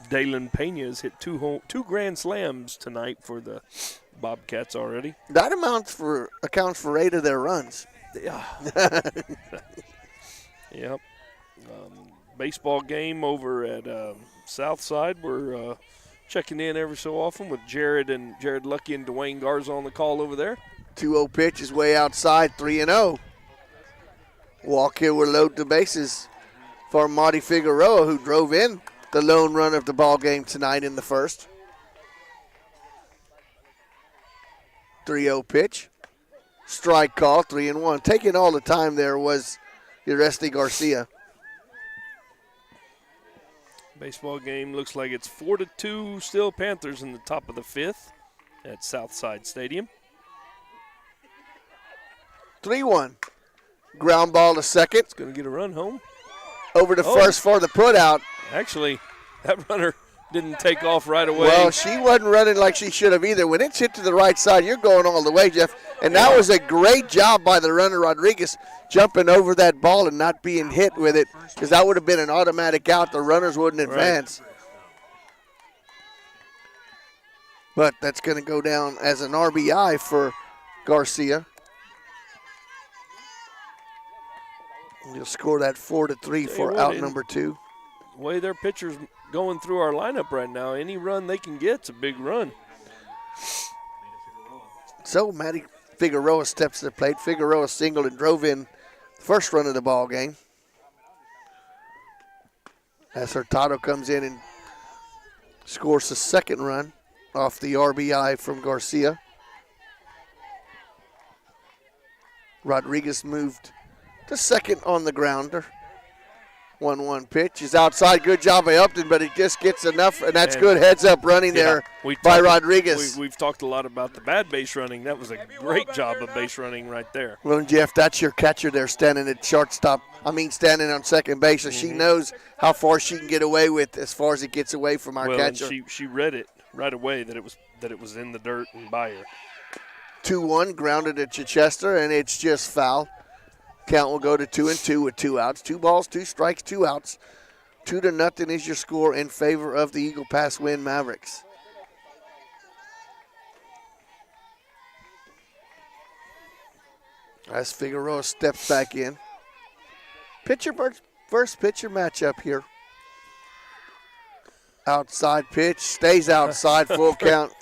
Dalen Pena's hit 2 grand slams tonight for the Bobcats already. That accounts for 8 of their runs. Yeah. Yep. Baseball game over at Southside. We're checking in every so often with Jared Lucky and Dwayne Garza on the call over there. 2-0 pitch is way outside, 3-0. Walk here will load the bases for Marty Figueroa, who drove in the lone run of the ball game tonight in the first. 3-0 pitch. Strike call, 3-1. Taking all the time there was Uresti Garcia. Baseball game looks like it's 4-2 still Panthers in the top of the fifth at Southside Stadium. 3-1. Ground ball to second. It's going to get a run home. Over to first for the put out. Actually, that runner didn't take off right away. Well, she wasn't running like she should have either. When it's hit to the right side, you're going all the way, Jeff. And that was a great job by the runner, Rodriguez, jumping over that ball and not being hit with it, because that would have been an automatic out. The runners wouldn't advance. But that's going to go down as an RBI for Garcia. You'll score that 4-3 for out number 2. The way their pitchers going through our lineup right now, any run they can get's a big run. So Maddie Figueroa steps to the plate. Figueroa singled and drove in the first run of the ball game. As Hurtado comes in and scores the second run off the RBI from Garcia. Rodriguez moved to second on the grounder. 1-1 pitch is outside. Good job by Upton, but it just gets enough, and that's good heads-up running there by Rodriguez. We've talked a lot about the bad base running. That was a great job of base running right there. Well, Jeff, that's your catcher there standing at shortstop. Standing on second base, so she knows how far she can get away with as far as it gets away from our catcher. And she read it right away that it was in the dirt and by her. 2-1, grounded at Chichester, and it's just foul. Count will go to 2-2 with 2 outs. 2 balls, 2 strikes, 2 outs. 2-0 is your score in favor of the Eagle Pass Winn Mavericks. As Figueroa steps back in. First pitcher matchup here. Outside pitch, stays outside, full count.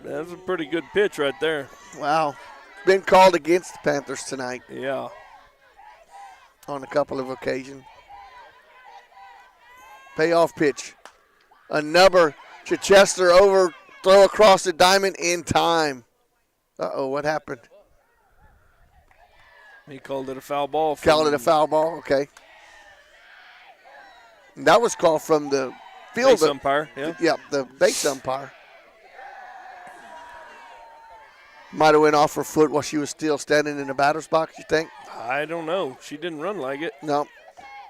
That's a pretty good pitch right there. Wow. Been called against the Panthers tonight. Yeah. On a couple of occasions. Payoff pitch. Another Chichester overthrow across the diamond in time. Uh-oh, what happened? He called it a foul ball. Called it a foul ball, okay. And that was called from the field. Base umpire, yeah. Yep, the base umpire. Might have went off her foot while she was still standing in the batter's box, you think? I don't know. She didn't run like it. No.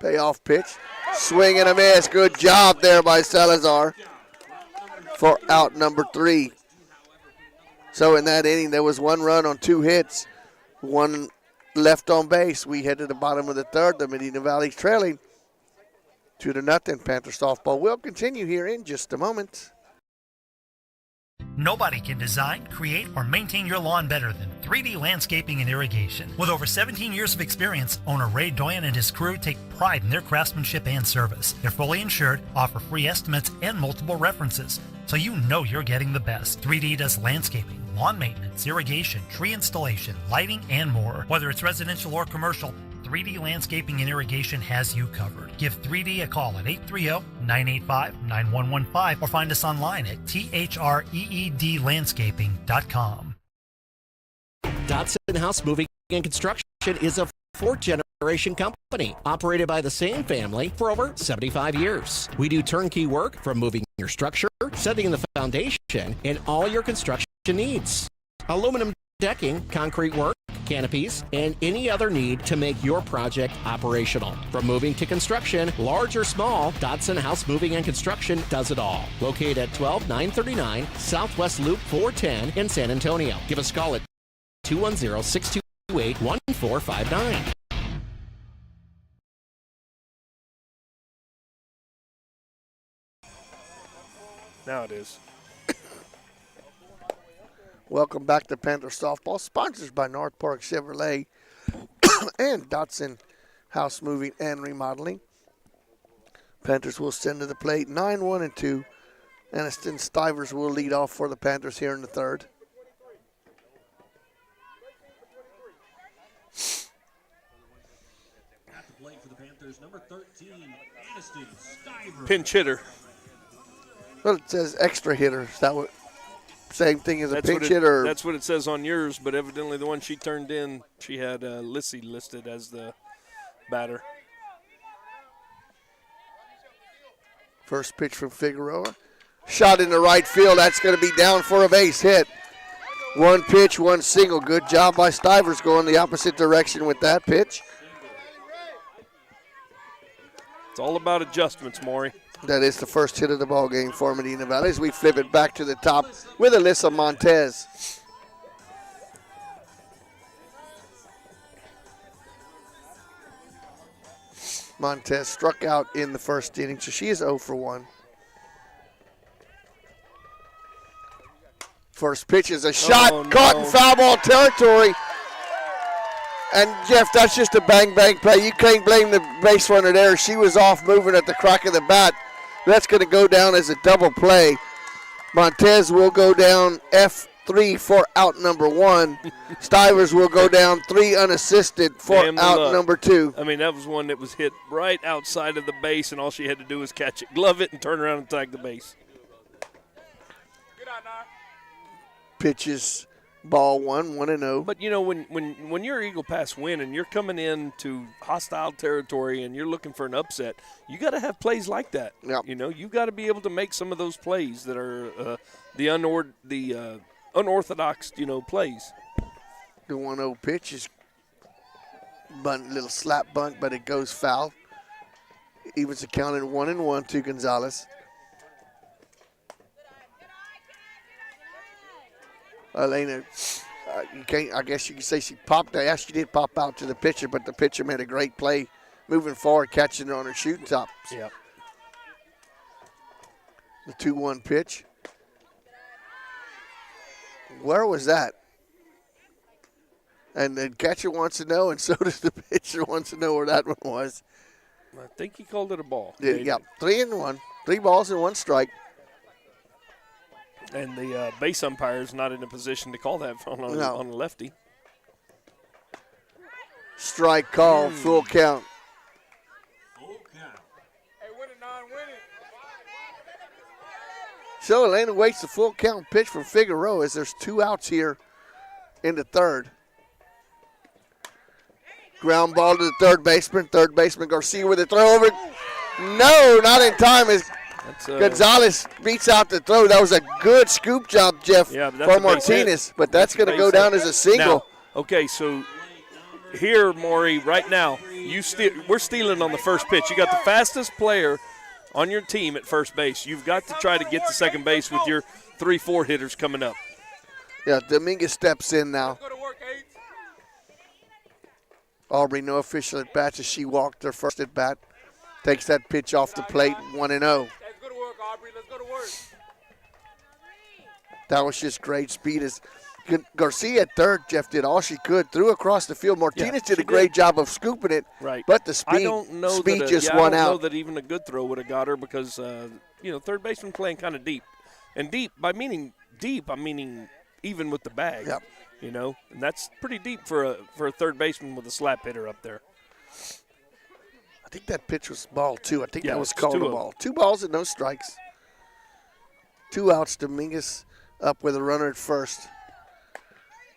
Payoff pitch. Swing and a miss. Good job there by Salazar for out number 3. So in that inning, there was 1 run on 2 hits, 1 left on base. We head to the bottom of the third. The Medina Valley's trailing 2-0. Panther softball will continue here in just a moment. Nobody can design, create, or maintain your lawn better than 3D Landscaping and Irrigation. With over 17 years of experience, owner Ray Doyen and his crew take pride in their craftsmanship and service. They're fully insured, offer free estimates, and multiple references, so you know you're getting the best. 3D does landscaping, lawn maintenance, irrigation, tree installation, lighting, and more. Whether it's residential or commercial, 3D Landscaping and Irrigation has you covered. Give 3D a call at 830-985-9115 or find us online at threedlandscaping.com. Dotson House Moving and Construction is a 4th-generation company operated by the same family for over 75 years. We do turnkey work from moving your structure, setting the foundation, and all your construction needs. Aluminum decking, concrete work, canopies, and any other need to make your project operational. From moving to construction, large or small, Dotson House Moving and Construction does it all. Located at 12939 Southwest Loop 410 in San Antonio. Give us a call at 210-628-1459. Now it is. Welcome back to Panther Softball, sponsored by North Park Chevrolet and Dotson House Moving and Remodeling. Panthers will send to the plate 9-1-2. Aniston Stivers will lead off for the Panthers here in the third. At the plate for the Panthers, batters, number 13, Aniston Stiver. Pinch hitter. Well, it says extra hitter. Is that what? Same thing as a That's pinch what it, hitter? That's what it says on yours, but evidently the one she turned in, she had Lissy listed as the batter. First pitch from Figueroa. Shot in the right field. That's going to be down for a base hit. One pitch, one single. Good job by Stivers going the opposite direction with that pitch. It's all about adjustments, Maury. That is the first hit of the ball game for Medina Valley as we flip it back to the top with Alyssa Montez. Montez struck out in the first inning, so she is 0 for 1. First pitch is a shot caught in foul ball territory. And, Jeff, that's just a bang-bang play. You can't blame the base runner there. She was off moving at the crack of the bat. That's going to go down as a double play. Montez will go down F3 for out number 1. Stivers will go down 3 unassisted for out number 2. I mean, that was one that was hit right outside of the base, and all she had to do was catch it, glove it, and turn around and tag the base. Pitches ball 1-0. But, you know, when you're Eagle Pass Winn and you're coming into hostile territory and you're looking for an upset, you got to have plays like that. Yep. You know, you've got to be able to make some of those plays that are the unorthodox, you know, plays. The 1-0 pitch is bunt, little slap bunt, but it goes foul. Evens the count at 1-1 to Gonzalez. Elena, you can't. I guess you can say she popped. I asked, she did pop out to the pitcher, but the pitcher made a great play, moving forward, catching it on her shooting tops. Yep. The 2-1 pitch. Where was that? And the catcher wants to know, and so does the pitcher wants to know where that one was. I think he called it a ball. Yeah, 3-1, 3 balls and 1 strike. And the base umpire is not in a position to call that on a lefty. Strike call, full count. So Elena waits the full count pitch from Figueroa as there's 2 outs here in the third. Ground ball to the third baseman. Third baseman Garcia with a throw over. No, not in time as Gonzalez beats out the throw. That was a good scoop job, Jeff, for Martinez, but that's going to go down as a single. Now, okay, so here, Maury, right now, we're stealing on the first pitch. You got the fastest player on your team at first base. You've got to try to get to second base with your 3-4 hitters coming up. Yeah, Dominguez steps in now. Aubrey, no official at bats as she walked her first at bat. Takes that pitch off the plate, 1-0. That was just great speed. As Garcia at third, Jeff did all she could, threw across the field. Martinez did a great job of scooping it, right? But the speed, just won out. I don't know that even a good throw would have got her because, third baseman playing kind of deep. And deep, by meaning deep, I'm meaning even with the bag. Yep. You know, and that's pretty deep for a third baseman with a slap hitter up there. I think that pitch was ball 2. I think that was called a ball. 2 balls and no strikes. 2 outs. Dominguez up with a runner at first.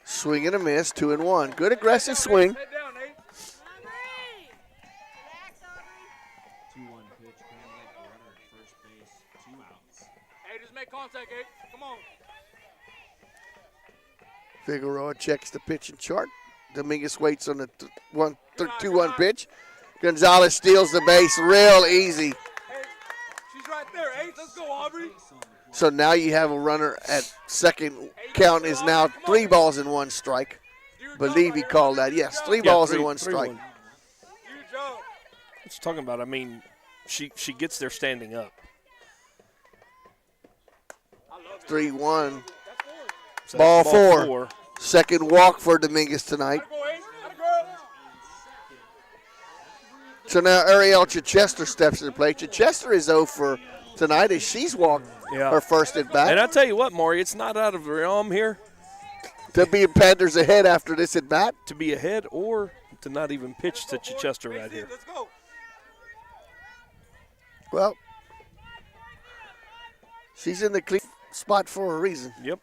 Swing and a miss, 2-1. Good aggressive swing. 2-1 pitch, runner at first base, 2 outs. Hey, just make contact, Gabe. Come on. Figueroa checks the pitching chart. Dominguez waits on the 2-1 pitch. Gonzalez steals the base real easy. Hey, she's right there. Hey, let's go, Aubrey. So now you have a runner at second. Count is now 3 balls and 1 strike. Believe he called that. Yes, 3 balls and 1 strike. What you talking about? I mean, she gets there standing up. 3-1. Ball 4. Second walk for Dominguez tonight. So now Ariel Chichester steps to the plate. Chichester is 0 for tonight as she's walked her first at bat. And I tell you what, Maury, it's not out of the realm here. To be Panthers ahead after this at bat. To be ahead or to not even pitch to Chichester right here. Let's go. Well, she's in the clean spot for a reason. Yep.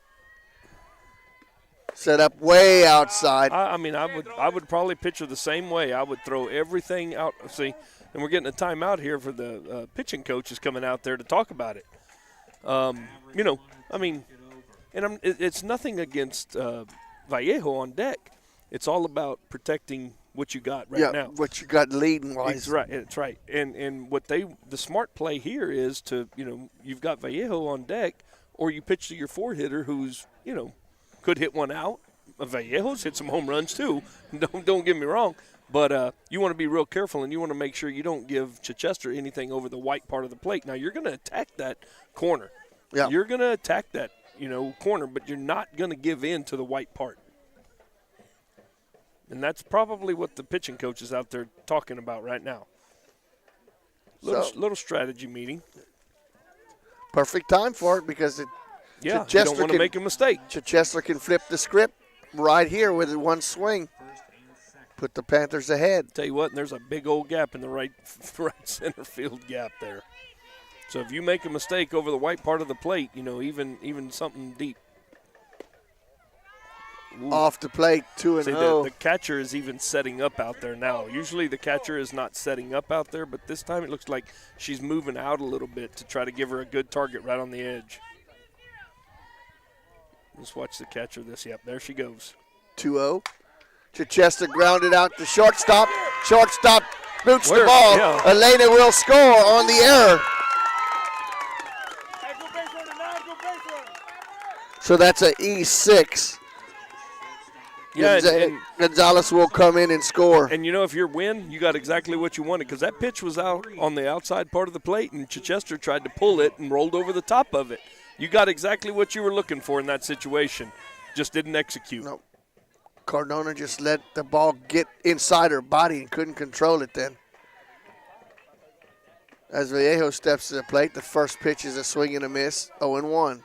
Set up way outside. I would probably pitch her the same way. I would throw everything out. See, and we're getting a timeout here for the pitching coach is coming out there to talk about it. It's nothing against Vallejo on deck. It's all about protecting what you got right now. What you got leading wise. It's right. And what the smart play here is to, you've got Vallejo on deck, or you pitch to your four hitter who's, could hit one out. Vallejo's hit some home runs too. Don't get me wrong. But you want to be real careful, and you want to make sure you don't give Chichester anything over the white part of the plate. Now, you're going to attack that corner. Yeah. You're going to attack that, corner, but you're not going to give in to the white part. And that's probably what the pitching coach is out there talking about right now. Little strategy meeting. Perfect time for it because you don't want to make a mistake. Chichester can flip the script right here with one swing. Put the Panthers ahead. Tell you what, and there's a big old gap in the right center field gap there. So if you make a mistake over the white part of the plate, even something deep. Ooh. Off the plate, 2-0. The catcher is even setting up out there now. Usually the catcher is not setting up out there, but this time it looks like she's moving out a little bit to try to give her a good target right on the edge. Let's watch the catcher this. Yep, there she goes. 2-0. Chichester grounded out to shortstop. Shortstop boots the ball. Yeah. Elena will score on the error. So that's an E6. Yeah, and Gonzalez will come in and score. And, if you're Winn, you got exactly what you wanted because that pitch was out on the outside part of the plate, and Chichester tried to pull it and rolled over the top of it. You got exactly what you were looking for in that situation. Just didn't execute. No. Cardona just let the ball get inside her body and couldn't control it then. As Vallejo steps to the plate, the first pitch is a swing and a miss, 0-1.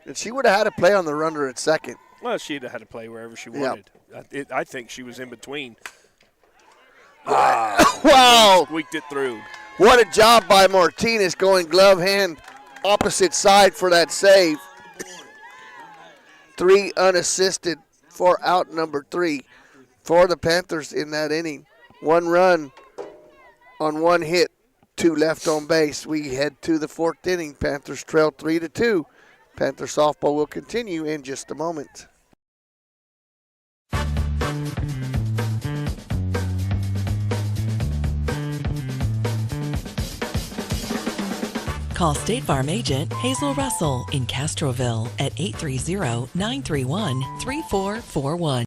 And she would have had to play on the runner at second. Well, she'd have had to play wherever she wanted. Yep. I think she was in between. Wow. Squeaked it through. What a job by Martinez going glove hand opposite side for that save. 3 unassisted for out number 3 for the Panthers in that inning. 1 run on 1 hit, 2 left on base. We head to the 4th inning. Panthers trail 3-2. Panther softball will continue in just a moment. Call State Farm agent Hazel Russell in Castroville at 830-931-3441.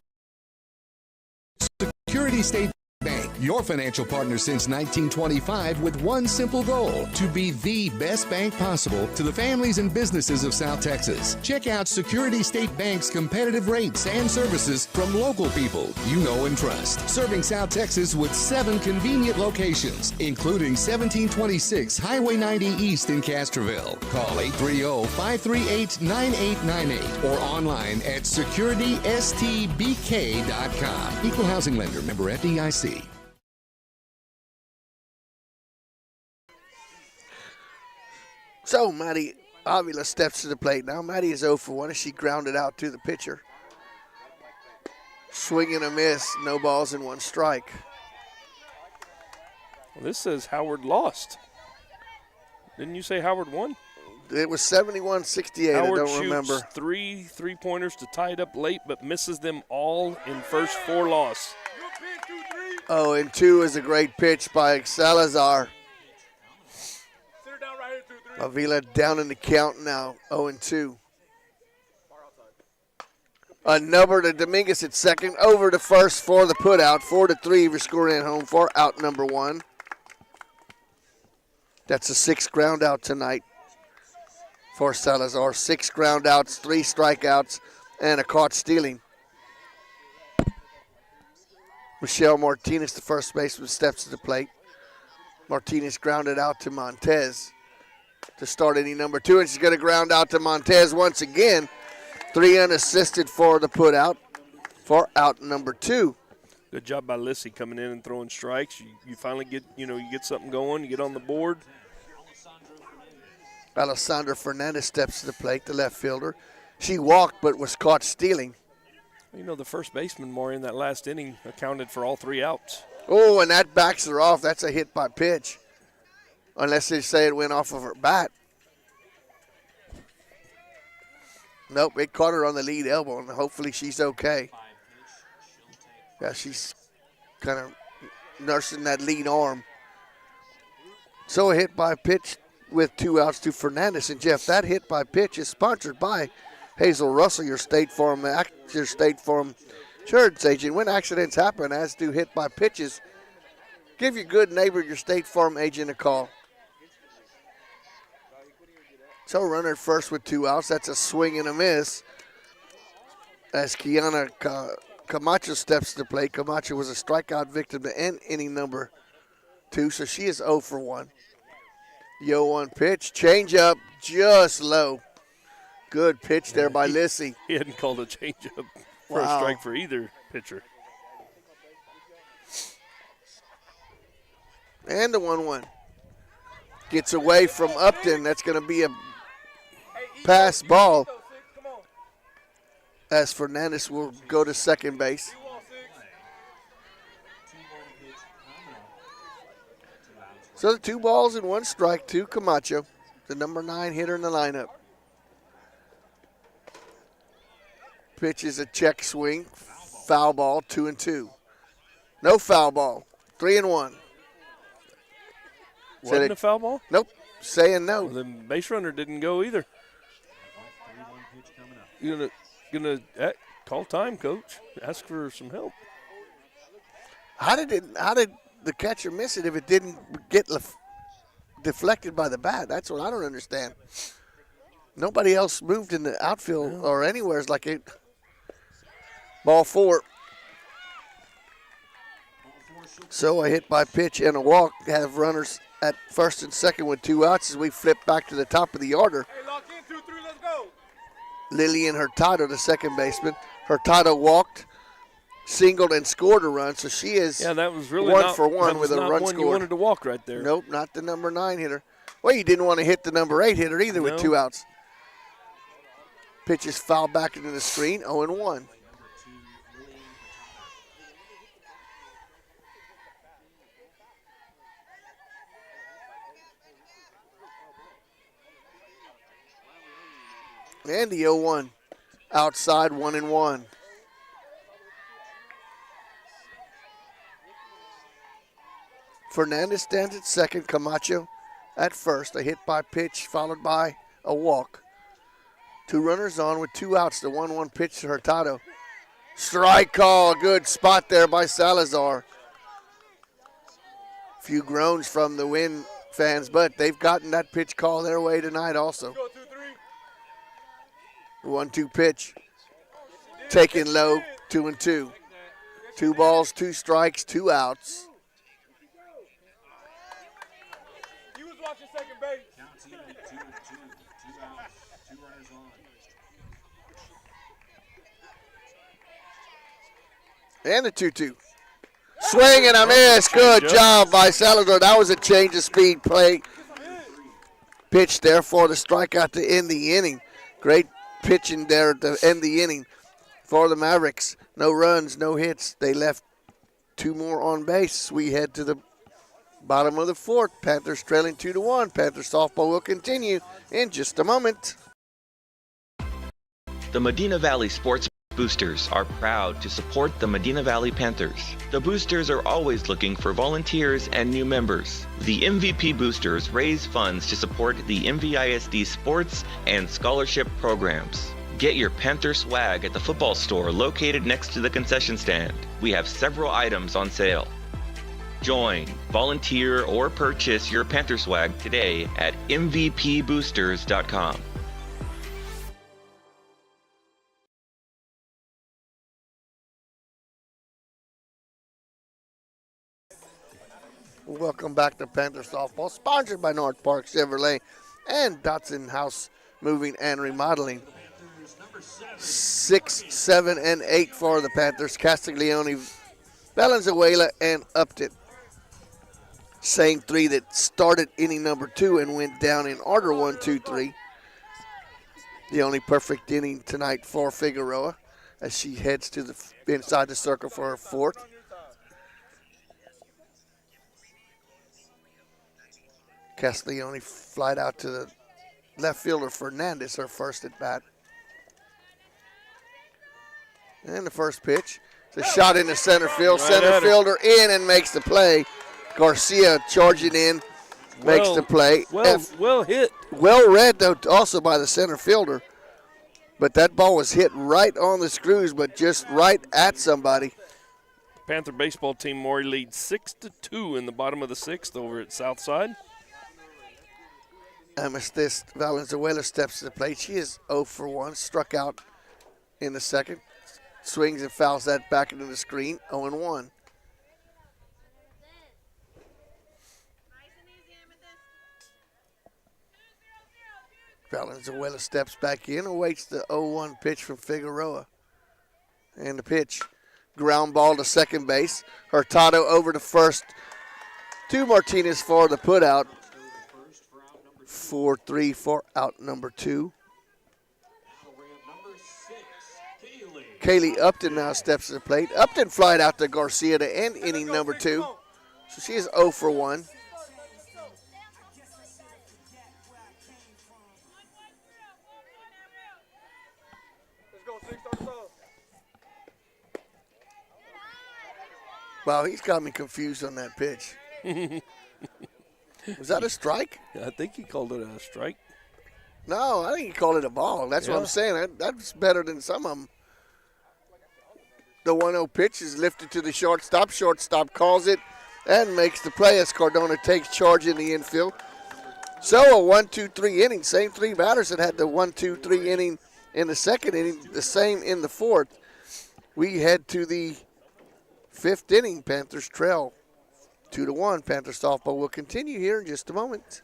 Security State Bank, your financial partner since 1925 with one simple goal, to be the best bank possible to the families and businesses of South Texas. Check out Security State Bank's competitive rates and services from local people you know and trust. Serving South Texas with 7 convenient locations, including 1726 Highway 90 East in Castroville. Call 830-538-9898 or online at securitystbk.com. Equal housing lender, member FDIC. So Maddie Avila steps to the plate now. Maddie is 0 for 1 as she grounded out to the pitcher. Swing and a miss, no balls and 1 strike. Well, this says Howard lost. Didn't you say Howard won? It was 71-68, Howard I don't remember. shoots 3 3-pointers to tie it up late, but misses them all in first 4 loss. 0-2 is a great pitch by Salazar. Avila down in the count now, 0-2. A number to Dominguez at second, over to first for the putout. 4-3 for scoring at home for out number 1. That's a 6th ground out tonight for Salazar. 6 ground outs, 3 strikeouts, and a caught stealing. Michelle Martinez, the first baseman, steps to the plate. Martinez grounded out to Montez to start inning number 2, and she's going to ground out to Montez once again. 3 unassisted for the putout. for out number 2. Good job by Lissy coming in and throwing strikes. You finally get, you get something going, you get on the board. Alessandra Fernandez steps to the plate, the left fielder. She walked but was caught stealing. The first baseman, Maury, in that last inning accounted for all 3 outs. Oh, and that backs her off. That's a hit by pitch. Unless they say it went off of her bat. Nope, it caught her on the lead elbow, and hopefully she's okay. Yeah, she's kind of nursing that lead arm. So a hit by pitch with 2 outs to Fernandez. And, Jeff, that hit by pitch is sponsored by Hazel Russell, your State Farm insurance agent. When accidents happen, as do hit by pitches, give your good neighbor, your State Farm agent, a call. So runner at first with 2 outs. That's a swing and a miss. As Kiana Camacho steps to the plate. Camacho was a strikeout victim to end inning number 2, so she is 0 for 1. The 0-1 pitch, change up, just low. Good pitch there by Lissy. He hadn't called a changeup for a strike for either pitcher. And the 1-1. Gets away from Upton. That's going to be a pass ball as Fernandez will go to second base. So the 2 balls and 1 strike to Camacho, the number 9 hitter in the lineup. Pitch is a check swing, foul ball, 2-2. No foul ball, 3-1. Wasn't a foul ball? Nope, saying no. Well, the base runner didn't go either. You're gonna call time, coach. Ask for some help. How did the catcher miss it if it didn't get deflected by the bat? That's what I don't understand. Nobody else moved in the outfield or anywhere. It's like it. Ball 4. So a hit by pitch and a walk. Have runners at first and second with 2 outs as we flip back to the top of the order. Hey, lock in, 2-3, let's go. Lillian Hurtado, the second baseman. Hurtado walked, singled, and scored a run, so she is that was really 1 for 1 with a run scored. You wanted to walk right there. Nope, not the number 9 hitter. Well, you didn't want to hit the number 8 hitter either with 2 outs. Pitch is fouled back into the screen, 0-1. And the 0-1 outside, 1-1. Fernandez stands at second, Camacho at first. A hit by pitch followed by a walk. 2 runners on with 2 outs. The 1-1 pitch to Hurtado. Strike call, good spot there by Salazar. Few groans from the Winn fans, but they've gotten that pitch call their way tonight also. 1-2 pitch. Taken low, 2-2. 2 balls, 2 strikes, 2 outs. He was watching second base. Counts even at 2-2. 2 outs, 2 runners on. And the 2-2. Swing and a miss. Good job by Salazar. That was a change of speed play. Pitch there for the strikeout to end the inning. Great pitching there to end the inning for the Mavericks. No runs, no hits. They left 2 more on base. We head to the bottom of the 4th. Panthers trailing 2-1. Panthers softball will continue in just a moment. The Medina Valley Sports Boosters are proud to support the Medina Valley Panthers. The Boosters are always looking for volunteers and new members. The MVP Boosters raise funds to support the MVISD sports and scholarship programs. Get your Panther swag at the football store located next to the concession stand. We have several items on sale. Join, volunteer, or purchase your Panther swag today at mvpboosters.com. Welcome back to Panther Softball, sponsored by North Park Chevrolet and Dotson House Moving and Remodeling. 6, 7, and 8 for the Panthers. Castiglione, Valenzuela, and Upton. Same three that started inning number 2 and went down in order 1, 2, 3. The only perfect inning tonight for Figueroa as she heads to the inside the circle for her 4th. Castiglione flied out to the left fielder Fernandez, her first at bat. And the first pitch. It's a shot into center field. Center fielder in and makes the play. Garcia charging in, makes the play. Well hit. Well read, though, also by the center fielder. But that ball was hit right on the screws, but just right at somebody. Panther baseball team, Maury, leads 6-2 in the bottom of the 6th over at Southside. Amethyst Valenzuela steps to the plate. She is 0 for 1, struck out in the second. Swings and fouls that back into the screen, 0-1. Valenzuela steps back in, awaits the 0-1 pitch from Figueroa. And the pitch, ground ball to second base. Hurtado over to first to Martinez for the putout. 4-3 for out number 2. Kaylee Upton now steps to the plate. Upton flied out to Garcia to end inning number 2. So she is 0 for 1. Wow, he's got me confused on that pitch. Was that a strike? I think he called it a strike. No, I think he called it a ball. That's what I'm saying. That's better than some of them. The 1-0 pitch is lifted to the shortstop. Shortstop calls it and makes the play as Cardona takes charge in the infield. So a 1-2-3 inning. Same 3 batters that had the 1-2-3 inning in the second inning. The same in the 4th. We head to the 5th inning. Panthers trail 2-1. Panther softball will continue here in just a moment.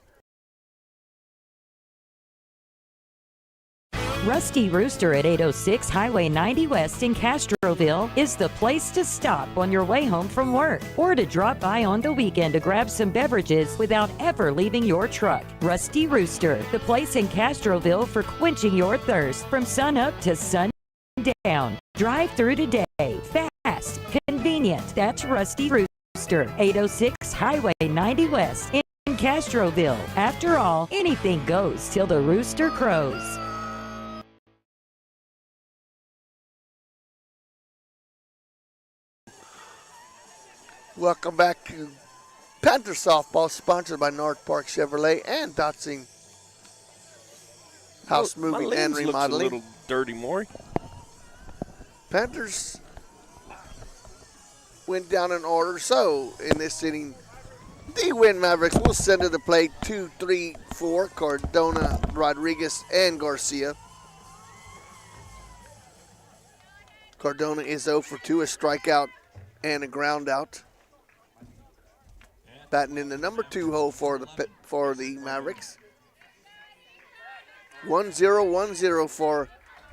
Rusty Rooster at 806 Highway 90 West in Castroville is the place to stop on your way home from work or to drop by on the weekend to grab some beverages without ever leaving your truck. Rusty Rooster, the place in Castroville for quenching your thirst from sun up to sundown. Drive through today. Fast, convenient. That's Rusty Rooster, 806 Highway 90 West in Castroville. After all, anything goes till the rooster crows. Welcome back to Panther Softball, sponsored by North Park Chevrolet and Datsun House Moving and Remodeling. Looks a little dirty, Maury. Panthers went down in order. So in this inning, the Winn Mavericks will send to the plate 2, 3, 4, Cardona, Rodriguez, and Garcia. Cardona is 0 for 2, a strikeout and a ground out. Batting in the number 2 hole for the Mavericks. 1-0-1-0 for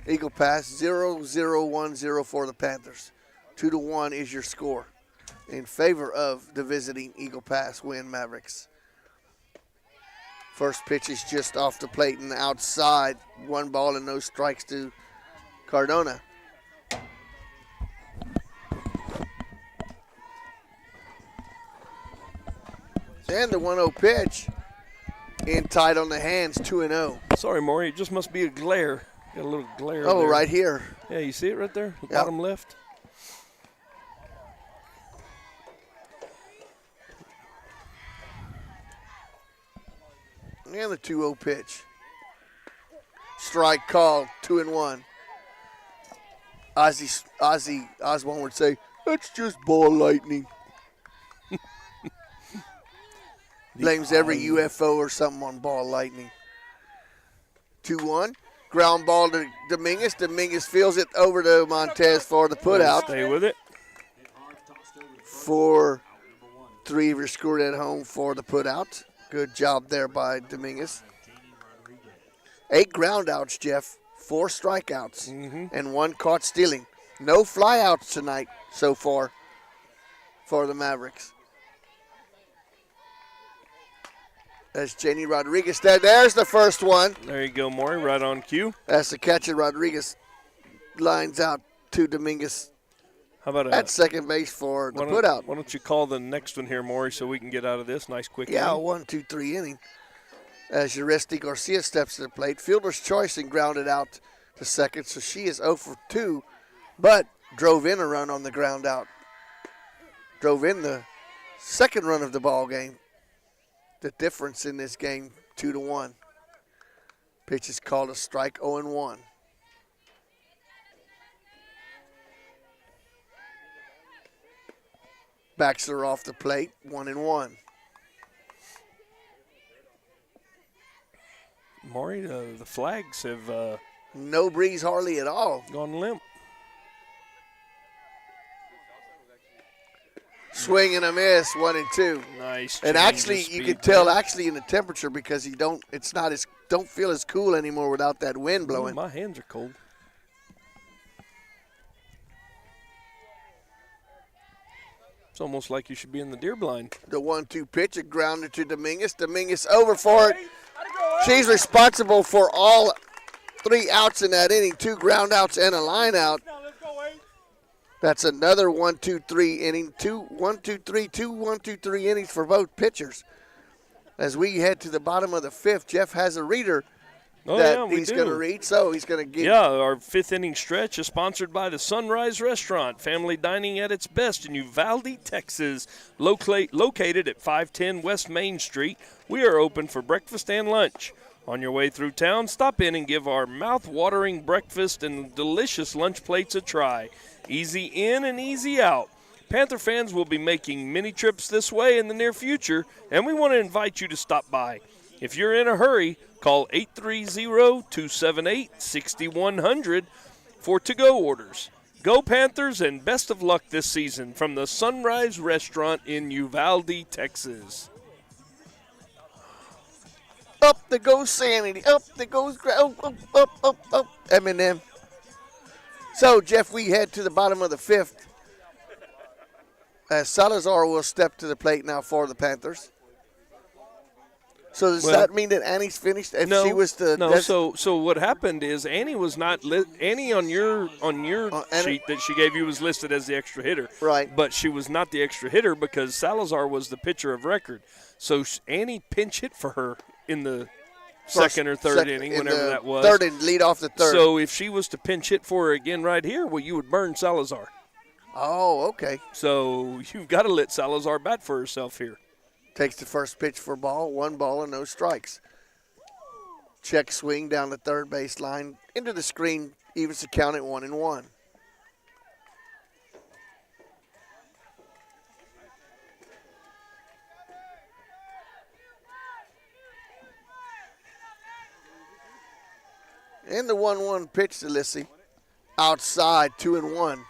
Eagle Pass. 0-0-1-0 for the Panthers. 2-1 is your score in favor of the visiting Eagle Pass Winn Mavericks. First pitch is just off the plate and outside. 1 ball and no strikes to Cardona. And the 1-0 pitch in tight on the hands, 2-0. Sorry, Maury, it just must be a glare. Got a little glare. Oh, there. right here. Yeah, you see it right there? The Yep. bottom left. And the 2-0 pitch. Strike call, 2-1. Ozzy Osborne would say, that's just ball lightning. Blames every UFO or something on ball lightning. 2-1. Ground ball to Dominguez. Dominguez fields it over to Montez for the putout. Stay with it. 4-3 scored at home for the putout. Good job there by Dominguez. 8 ground outs, Jeff, 4 strikeouts and 1 caught stealing. No flyouts tonight so far for the Mavericks. That's Jenny Rodriguez. There's the first one. There you go, Maury, right on cue. That's the catcher. Rodriguez lines out to Dominguez. How about at second base for the putout? Why don't you call the next one here, Maury, so we can get out of this nice quick Yeah, inning. 1, 2, 3 inning. As Uresti Garcia steps to the plate, fielder's choice and grounded out to second, so she is 0 for 2, but drove in a run on the ground out. Drove in the second run of the ball game. The difference in this game, 2-1. Pitch is called a strike, 0-1. Backs her off the plate, 1-1. Maury, the flags have no breeze hardly at all. Gone limp. Swing and a miss, 1-2. Nice. And actually, you can tell actually in the temperature because don't feel as cool anymore without that wind blowing. Ooh, my hands are cold. It's almost like you should be in the deer blind. The 1-2 pitch, a grounder to Dominguez. Dominguez over for it. She's responsible for all 3 outs in that inning, 2 ground outs and a line out. That's another 1-2-3 inning. 1-2-3 innings for both pitchers. As we head to the bottom of the 5th, Jeff has a reader that he's going to read, so he's going to give. Yeah, our 5th inning stretch is sponsored by the Sunrise Restaurant, family dining at its best in Uvalde, Texas. Located at 510 West Main Street, we are open for breakfast and lunch. On your way through town, stop in and give our mouth-watering breakfast and delicious lunch plates a try. Easy in and easy out. Panther fans will be making many trips this way in the near future, and we want to invite you to stop by. If you're in a hurry, call 830-278-6100 for to-go orders. Go Panthers, and best of luck this season from the Sunrise Restaurant in Uvalde, Texas. Up there goes Sanity. Up there goes up. Eminem. So, Jeff, we head to the bottom of the 5th. As Salazar will step to the plate now for the Panthers. So does that mean that Annie's finished? If No, she was the no. So what happened is Annie was not Annie on your sheet that she gave you was listed as the extra hitter. Right. But she was not the extra hitter because Salazar was the pitcher of record. So Annie pinch hit for her in the second or third inning, whenever that was. Third and lead off the third. So if she was to pinch hit for her again right here, well, you would burn Salazar. Oh, okay. So you've got to let Salazar bat for herself here. Takes the first pitch for ball, 1 ball and no strikes. Check swing down the third base line into the screen, evens the count at 1-1. And the 1-1 pitch to Lissy. Outside, 2-1.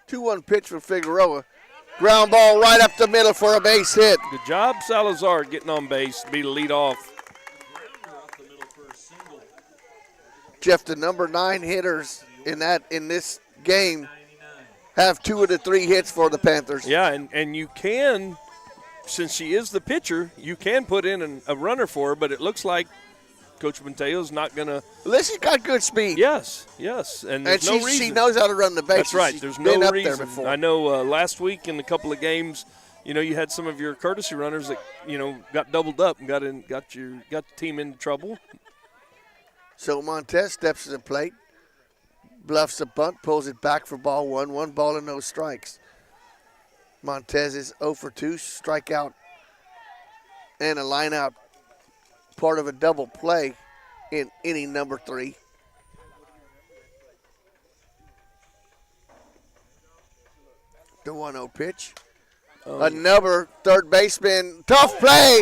Two-one pitch for Figueroa. Ground ball right up the middle for a base hit. Good job, Salazar, getting on base to be the lead off. Jeff, the number 9 hitters in this game have 2 of the 3 hits for the Panthers. Yeah, and you can, since she is the pitcher, you can put in a runner for her, but it looks like Coach Monteo's not going to. Lissy's got good speed. Yes. And there's no reason. She knows how to run the bases. That's right. She's There's been no up reason. there before. I know last week in a couple of games, you had some of your courtesy runners that, got doubled up and got the team into trouble. So Montez steps to the plate, bluffs a bunt, pulls it back for ball 1, 1 ball and no strikes. Montez is 0 for 2, strikeout and a line out, part of a double play in inning number 3. The 1-0 pitch. Another third baseman, tough play,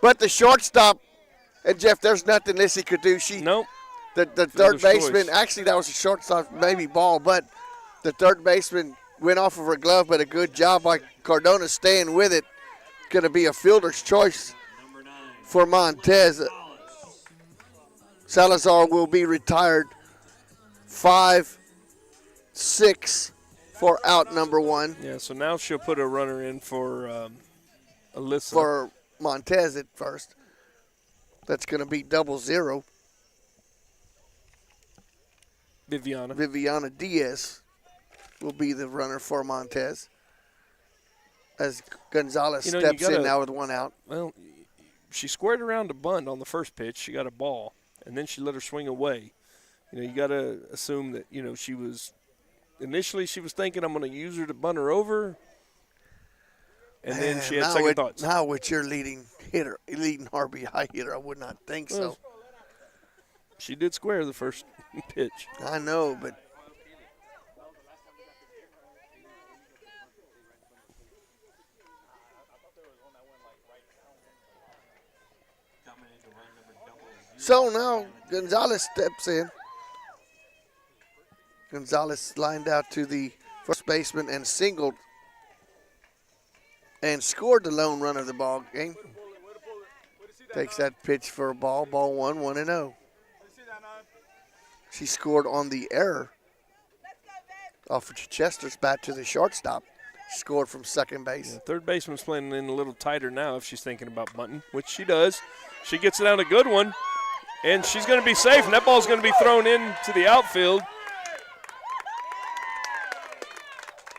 but the shortstop, and Jeff, there's nothing Lissy could do. The third baseman, choice. actually that was a shortstop, maybe ball, but the third baseman went off of her glove, but a good job by Cardona staying with it. Going to be a fielder's choice for Montez. Salazar will be retired. 5-6 for out number 1. Yeah, so now she'll put a runner in for Alyssa. For Montez at first. That's going to be 0-0. Viviana Diaz will be the runner for Montez as Gonzalez steps in now with 1 out. Well, she squared around a bunt on the first pitch. She got a ball, and then she let her swing away. You got to assume that, she was – initially she was thinking I'm going to use her to bunt her over, and then she had second thoughts. Now with your leading RBI hitter, I would not think so. She did square the first pitch. I know, but so now Gonzalez steps in. Gonzalez lined out to the first baseman and singled and scored the lone run of the ball game. Takes that pitch for a ball. Ball 1, 1-0. She scored on the error off of Chester's bat to the shortstop. Scored from second base. Yeah, third baseman's playing in a little tighter now if she's thinking about bunting, which she does. She gets it on a good one, and she's going to be safe, and that ball's going to be thrown into the outfield.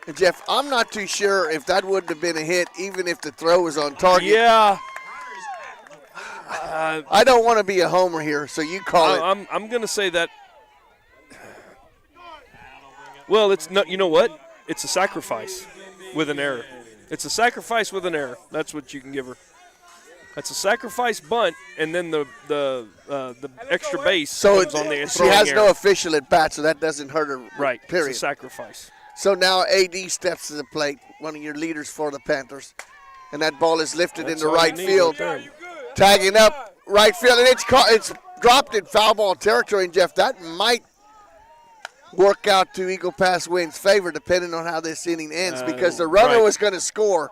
And Jeff, I'm not too sure if that wouldn't have been a hit, even if the throw was on target. Yeah. I don't want to be a homer here, so you call it. I'm going to say that. Well, it's not. You know what? It's a sacrifice with an error. It's a sacrifice with an error. That's what you can give her. That's a sacrifice bunt, and then the extra base comes on the she has error. no official at bat, so that doesn't hurt her. Right. Period. It's a sacrifice. So now AD steps to the plate, one of your leaders for the Panthers, and that ball is lifted into right field, tagging up right field, and it's dropped in foul ball territory. And Jeff, that might work out to Eagle Pass Winn's favor, depending on how this inning ends, because the runner was going to score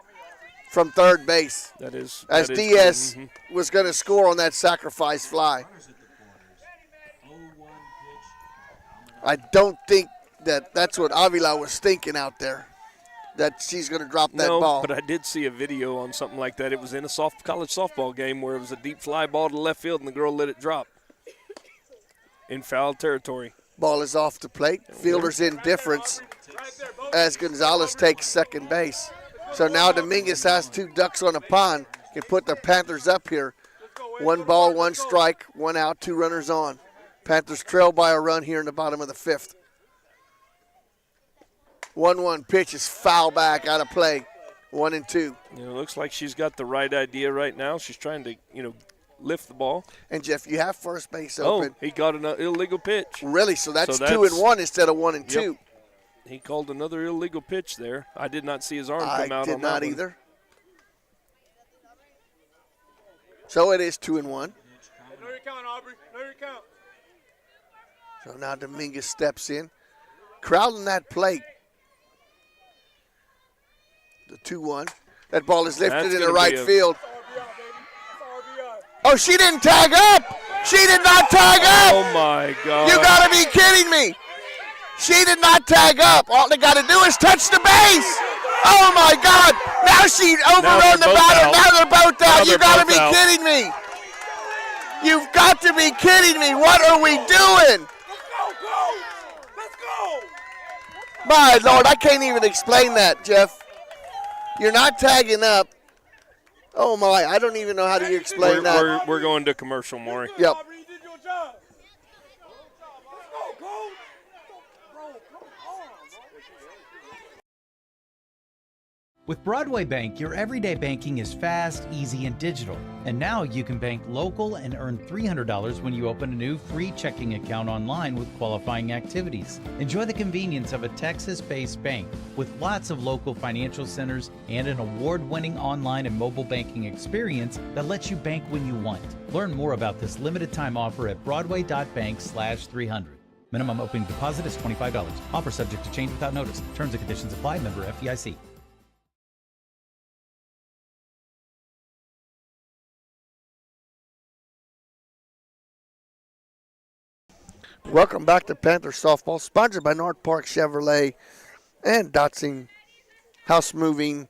from third base. As Diaz was going to score on that sacrifice fly. I don't think that's what Avila was thinking out there, that she's going to drop that ball. But I did see a video on something like that. It was in a college softball game where it was a deep fly ball to left field, and the girl let it drop in foul territory. Ball is off the plate. Fielder's in difference as Gonzalez takes second base. So now Dominguez has 2 ducks on a pond. Can put the Panthers up here. 1 ball, 1 strike, 1 out, 2 runners on. Panthers trail by a run here in the bottom of the 5th. 1-1 pitch is foul back out of play. 1-2. It looks like she's got the right idea right now. She's trying to, lift the ball. And Jeff, you have first base open. Oh, he got an illegal pitch. Really? So that's 2-1 instead of 1-2. Yep. He called another illegal pitch there. I did not see his arm come out on that. I did not either. So it is 2-1. Know your count, Aubrey. Know your count. So now Dominguez steps in. Crowding that plate. The 2-1. That ball is lifted in the right field. Oh, she didn't tag up. She did not tag up. Oh, my God. You got to be kidding me. She did not tag up. All they got to do is touch the base. Oh, my God. Now she overrun the batter. Now they're both out. You got to be kidding me. You've got to be kidding me. What are we doing? Let's go. My Lord, I can't even explain that, Jeff. You're not tagging up. Oh, my. I don't even know how to explain that. We're going to commercial, Maury. Yep. With Broadway Bank, your everyday banking is fast, easy, and digital. And now you can bank local and earn $300 when you open a new free checking account online with qualifying activities. Enjoy the convenience of a Texas-based bank with lots of local financial centers and an award-winning online and mobile banking experience that lets you bank when you want. Learn more about this limited time offer at broadway.bank/300. Minimum opening deposit is $25. Offer subject to change without notice. Terms and conditions apply. Member FDIC. Welcome back to Panther Softball, sponsored by North Park Chevrolet and Datsun House Moving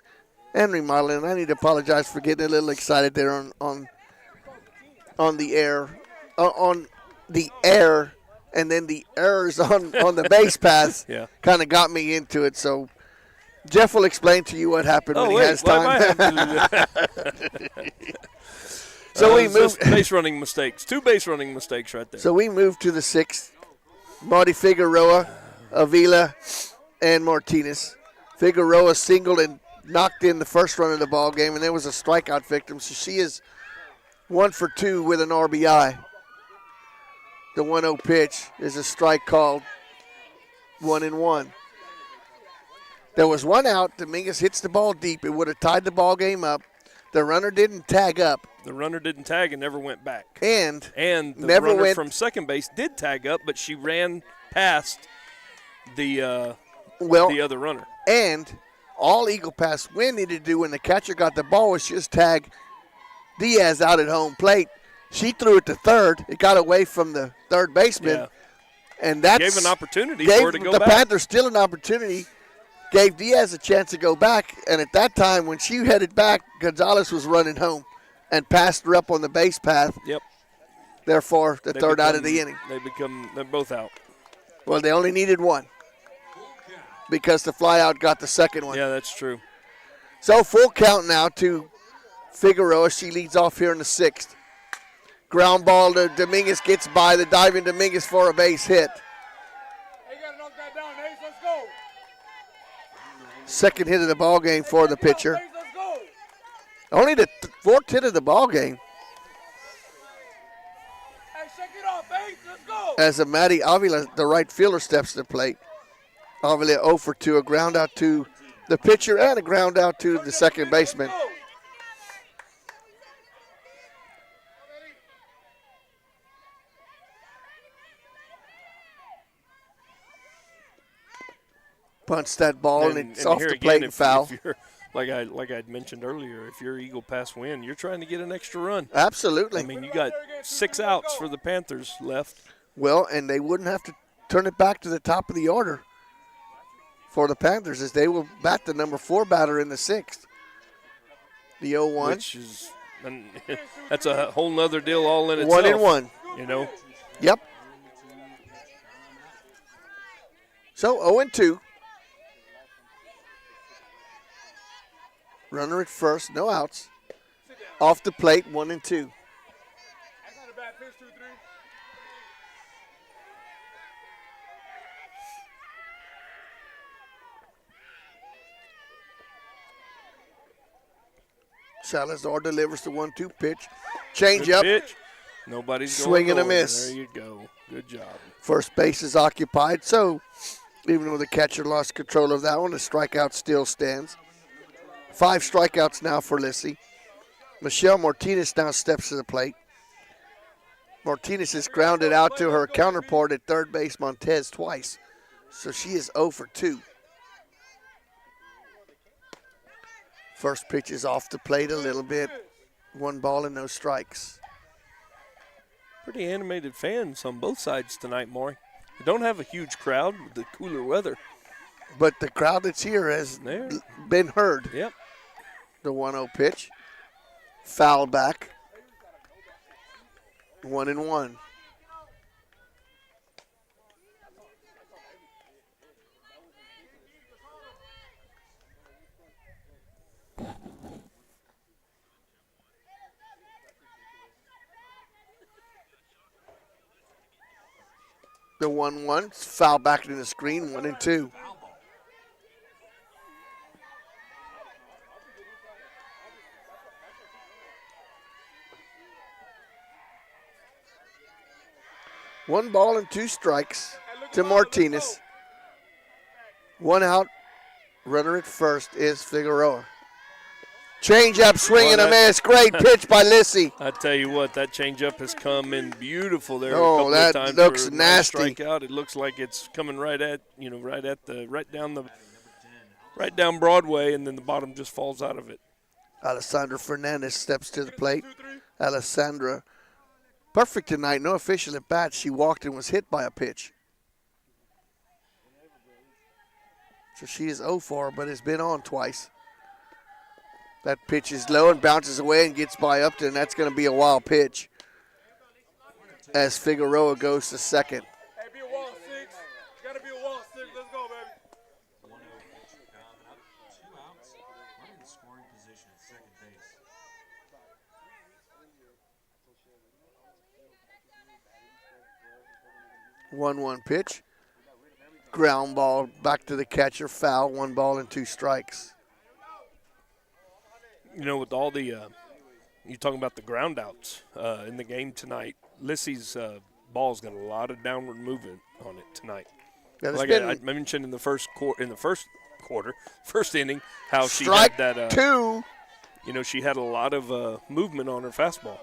and Remodeling. I need to apologize for getting a little excited there on the air, and then the errors on the base paths kind of got me into it. So Jeff will explain to you what happened when he has time. So we moved base running mistakes. 2 base running mistakes right there. So we moved to the 6th. Marty Figueroa, Avila, and Martinez. Figueroa singled and knocked in the first run of the ball game, and there was a strikeout victim. So she is 1 for 2 with an RBI. The 1-0 pitch is a strike called, 1-1. There was 1 out. Dominguez hits the ball deep. It would have tied the ball game up. The runner didn't tag up. The runner didn't tag and never went back. And the runner from second base did tag up, but she ran past the other runner. And all Eagle Pass Winn needed to do when the catcher got the ball was just tag Diaz out at home plate. She threw it to third. It got away from the third baseman. Yeah. And that gave an opportunity for her to go back. The Panthers still an opportunity. Gave Diaz a chance to go back, and at that time, when she headed back, Gonzalez was running home and passed her up on the base path. Yep. Therefore, the third out of the inning. They're both out. Well, they only needed 1 because the flyout got the second one. Yeah, that's true. So full count now to Figueroa. She leads off here in the 6th. Ground ball to Dominguez, gets by the diving Dominguez for a base hit. Second hit of the ball game for the pitcher. Only the 4th hit of the ball game. As Maddie Avila, the right fielder, steps to the plate. Avila 0 for 2, a ground out to the pitcher and a ground out to the second baseman. Punts that ball and it's off the plate and foul. If you're, like I'd mentioned earlier, if you're Eagle Pass Winn, you're trying to get an extra run. Absolutely. I mean, you got 6 outs for the Panthers left. Well, and they wouldn't have to turn it back to the top of the order for the Panthers, as they will bat the number 4 batter in the 6th. The 0-1. Which is, that's a whole nother deal all in itself. 1-1. You know? Yep. So 0-2. Runner at first, no outs. Off the plate, 1-2. Salazar delivers the 1-2 pitch. Change up. Pitch. Nobody's swing and a going. miss. There you go. Good job. First base is occupied, so even though the catcher lost control of that one, the strikeout still stands. 5 strikeouts now for Lissy. Michelle Martinez now steps to the plate. Martinez has grounded out to her counterpart at third base, Montez, twice. So she is 0 for 2. First pitch is off the plate a little bit. 1 ball and no strikes. Pretty animated fans on both sides tonight, Maury. We don't have a huge crowd with the cooler weather. But the crowd that's here has been heard. Yep. The 1-0 pitch. Foul back. 1-1. The 1-1, foul back into the screen, 1-2. 1 ball and 2 strikes to Martinez. 1 out. Runner at first is Figueroa. Change up, swing and a miss. Great pitch by Lissy. I tell you what, that changeup has come in beautiful there. Oh, a couple that of times looks for a nice nasty. strikeout. It looks like it's coming right down Broadway, and then the bottom just falls out of it. Alessandra Fernandez steps to the plate. Alessandra, perfect tonight. No official at bat. She walked and was hit by a pitch. So she is 0-4, but has been on twice. That pitch is low and bounces away and gets by Upton. That's going to be a wild pitch as Figueroa goes to second. Hey, be a wall 6. Gotta be a wall 6. Let's go, baby. 1-0 pitch coming up. 2 outs. Running in scoring position at second base. 1-1 pitch. Ground ball back to the catcher. Foul. 1 ball and 2 strikes. You know, with all the you're talking about the ground outs in the game tonight, Lissy's ball's got a lot of downward movement on it tonight. Yeah, like I mentioned in the first inning, how she Strike had that 2. You know, she had a lot of movement on her fastball.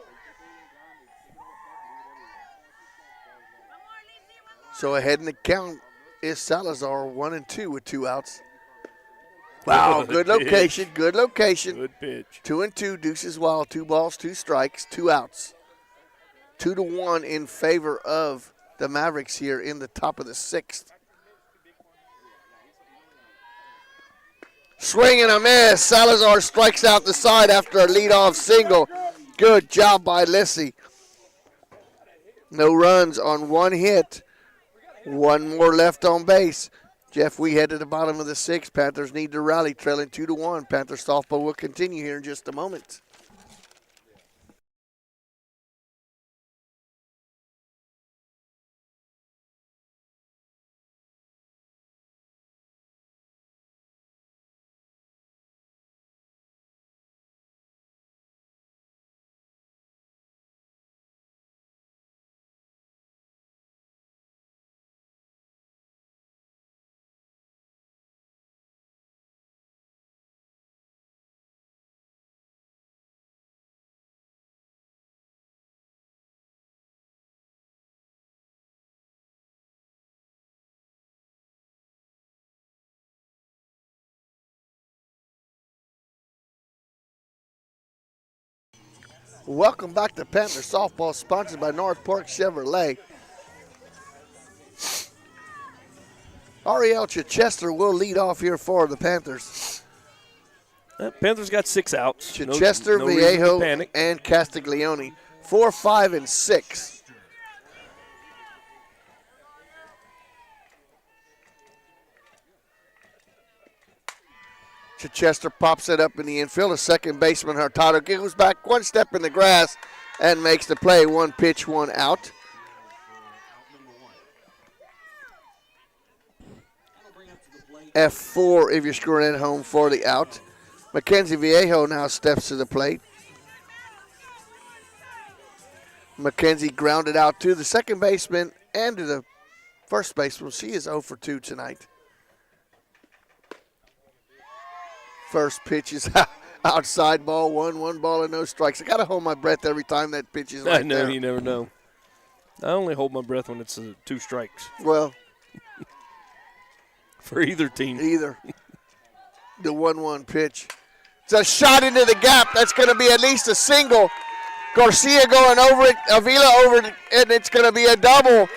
So ahead in the count is Salazar, 1-2 with 2 outs. Wow, good location, good location. Good pitch. 2-2, Deuces Wild, 2 balls, 2 strikes, 2 outs. 2-1 in favor of the Mavericks here in the top of the 6th. Swing and a miss. Salazar strikes out the side after a leadoff single. Good job by Lissy. No runs on 1 hit. 1 more left on base. Jeff, we head to the bottom of the 6th. Panthers need to rally, trailing 2-1. Panthers softball will continue here in just a moment. Welcome back to Panther Softball, sponsored by North Park Chevrolet. Ariel Chichester will lead off here for the Panthers. Panthers got 6 outs. Chichester, no reason to Vallejo, panic. and Castiglione. 4, 5, and 6. Chichester pops it up in the infield. A second baseman, Hurtado, goes back 1 step in the grass and makes the play. 1 pitch, 1 out. F4 if you're scoring at home for the out. Mackenzie Vallejo now steps to the plate. Mackenzie grounded out to the second baseman and to the first baseman. She is 0 for 2 tonight. First pitch is outside ball, 1 ball and no strikes. I got to hold my breath every time that pitch is right I know, there. you never know. I only hold my breath when it's 2 strikes. Well, for either team. Either. The 1-1 pitch. It's a shot into the gap. That's going to be at least a single. Garcia going over it, Avila over it, and it's going to be a double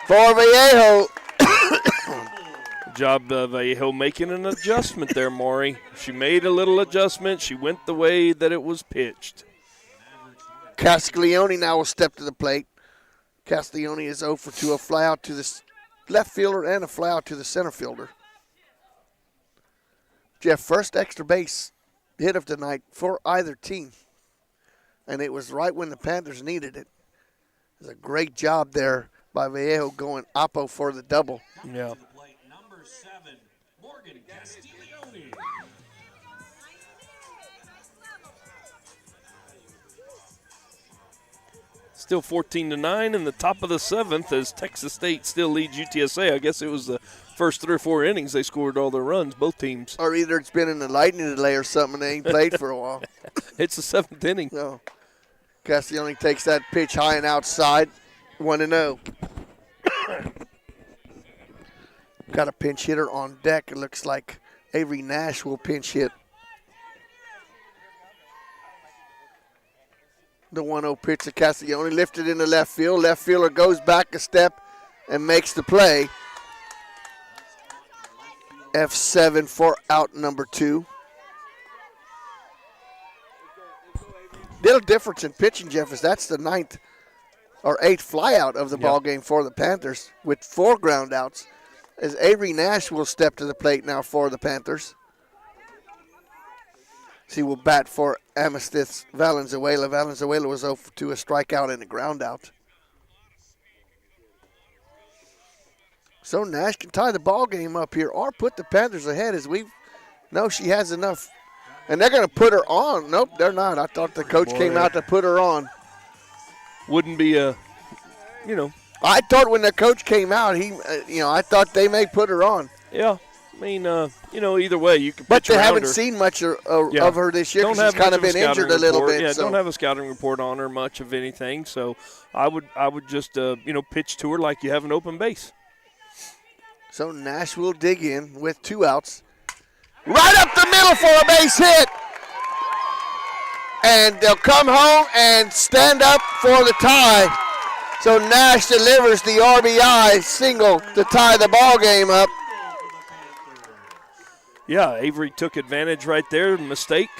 for Vallejo. Good job of Vallejo making an adjustment there, Maury. She made a little adjustment. She went the way that it was pitched. Castiglione now will step to the plate. Castiglione is 0 for 2. A fly out to the left fielder and a fly out to the center fielder. Jeff, first extra base hit of the night for either team. And it was right when the Panthers needed it. It was a great job there by Vallejo going oppo for the double. Yeah. Number 7, Morgan Castiglione. still 14-9 in the top of the 7th as Texas State still leads UTSA. I guess it was the first 3 or 4 innings they scored all their runs, both teams. Or either it's been in the lightning delay or something. They ain't played for a while. It's the 7th inning. No. Castiglione takes that pitch high and outside. 1-0. Got a pinch hitter on deck. It looks like Avery Nash will pinch hit. The 1-0 pitch to Castiglione, lifted into left field. Left fielder goes back a step and makes the play. F7 for out number 2. Little difference in pitching, Jeff, is that's the 9th or 8th flyout of the ball game for the Panthers with 4 ground outs. As Avery Nash will step to the plate now for the Panthers. He will bat for Amistad Valenzuela. Valenzuela was 0 for 2, a strikeout and a ground out. So Nash can tie the ball game up here or put the Panthers ahead as we know she has enough. And they're going to put her on. Nope, they're not. I thought the coach came out to put her on. Wouldn't be a, I thought when the coach came out, I thought they may put her on. Yeah. I mean, either way, you can. But they haven't seen much of her this year. She's kind of been injured a little bit. Yeah, so. Don't have a scouting report on her much of anything. So I would just pitch to her like you have an open base. So Nash will dig in with 2 outs, right up the middle for a base hit, and they'll come home and stand up for the tie. So Nash delivers the RBI single to tie the ball game up. Yeah, Avery took advantage right there. Mistake.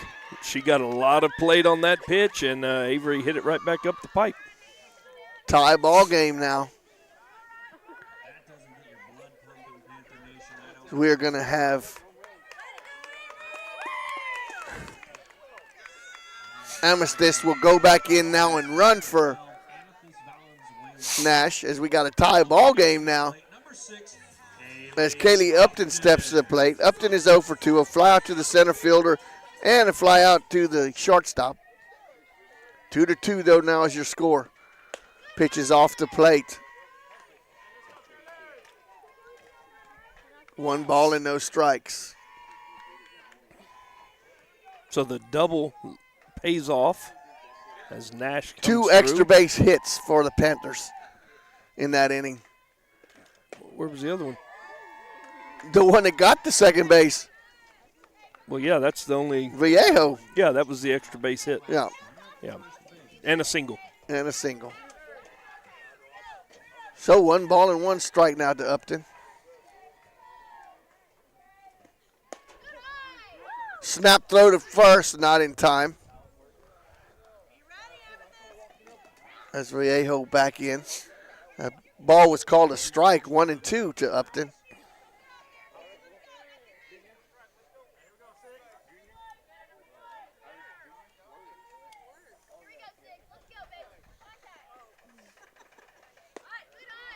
She got a lot of plate on that pitch, and Avery hit it right back up the pipe. Tie ball game now. We're going to have Amistad will go back in now and run for Nash as we got a tie ball game now. As Kaylee Upton steps to the plate. Upton is 0 for 2. A fly out to the center fielder and a fly out to the shortstop. 2-2 though now is your score. Pitches off the plate. 1 ball and no strikes. So the double pays off as Nash comes 2 through. extra base hits for the Panthers in that inning. Where was the other one? The one that got the second base. Well, yeah, that's the only. Vallejo. Yeah, that was the extra base hit. Yeah. Yeah. And a single. And a single. So 1 ball and 1 strike now to Upton. Snap throw to first, not in time. As Vallejo back in. That ball was called a strike, 1-2 to Upton.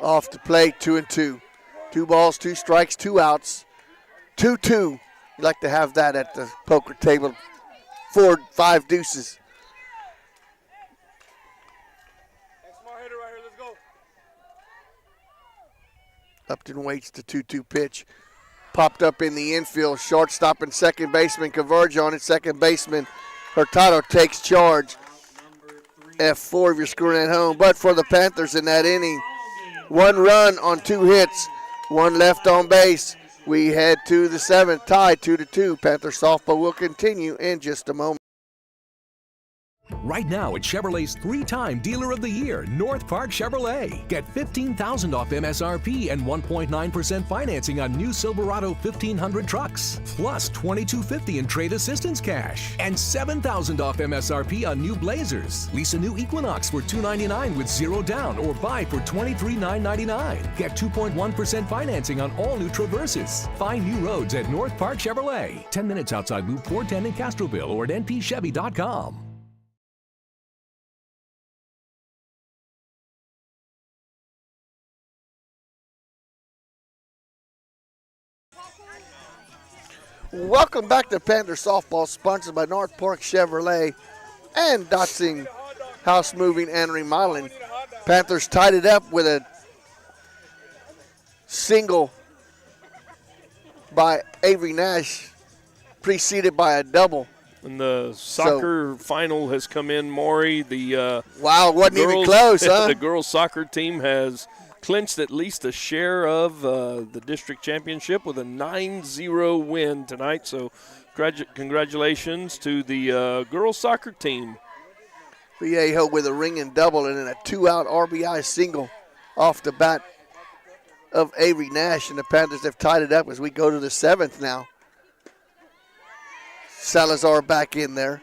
Off the plate, 2-2. 2 balls, 2 strikes, 2 outs. 2-2. You'd like to have that at the poker table. 4, 5 deuces. Upton waits the 2-2 pitch. Popped up in the infield. Shortstop and second baseman converge on it. Second baseman Hurtado takes charge. F4 if you're scoring at home. But for the Panthers in that inning, 1 run on 2 hits, 1 left on base. We head to the 7th, tied 2-2. Panther softball will continue in just a moment. Right now at Chevrolet's 3-time Dealer of the Year, North Park Chevrolet. Get $15,000 off MSRP and 1.9% financing on new Silverado 1500 trucks. Plus $2,250 in trade assistance cash. And $7,000 off MSRP on new Blazers. Lease a new Equinox for $299 with 0 down or buy for $23,999. Get 2.1% financing on all new Traverses. Find new roads at North Park Chevrolet. 10 minutes outside Loop 410 in Castroville or at npchevy.com. Welcome back to Panther Softball, sponsored by North Park Chevrolet and Datsun House Moving and Remodeling. Panthers tied it up with a single by Avery Nash, preceded by a double. And the soccer final has come in, Maury. The wow, wasn't even close, huh? The girls' soccer team has clinched at least a share of the district championship with a 9-0 win tonight. So congratulations to the girls' soccer team. Viejo with a ringing double and then a 2-out RBI single off the bat of Avery Nash. And the Panthers have tied it up as we go to the 7th now. Salazar back in there.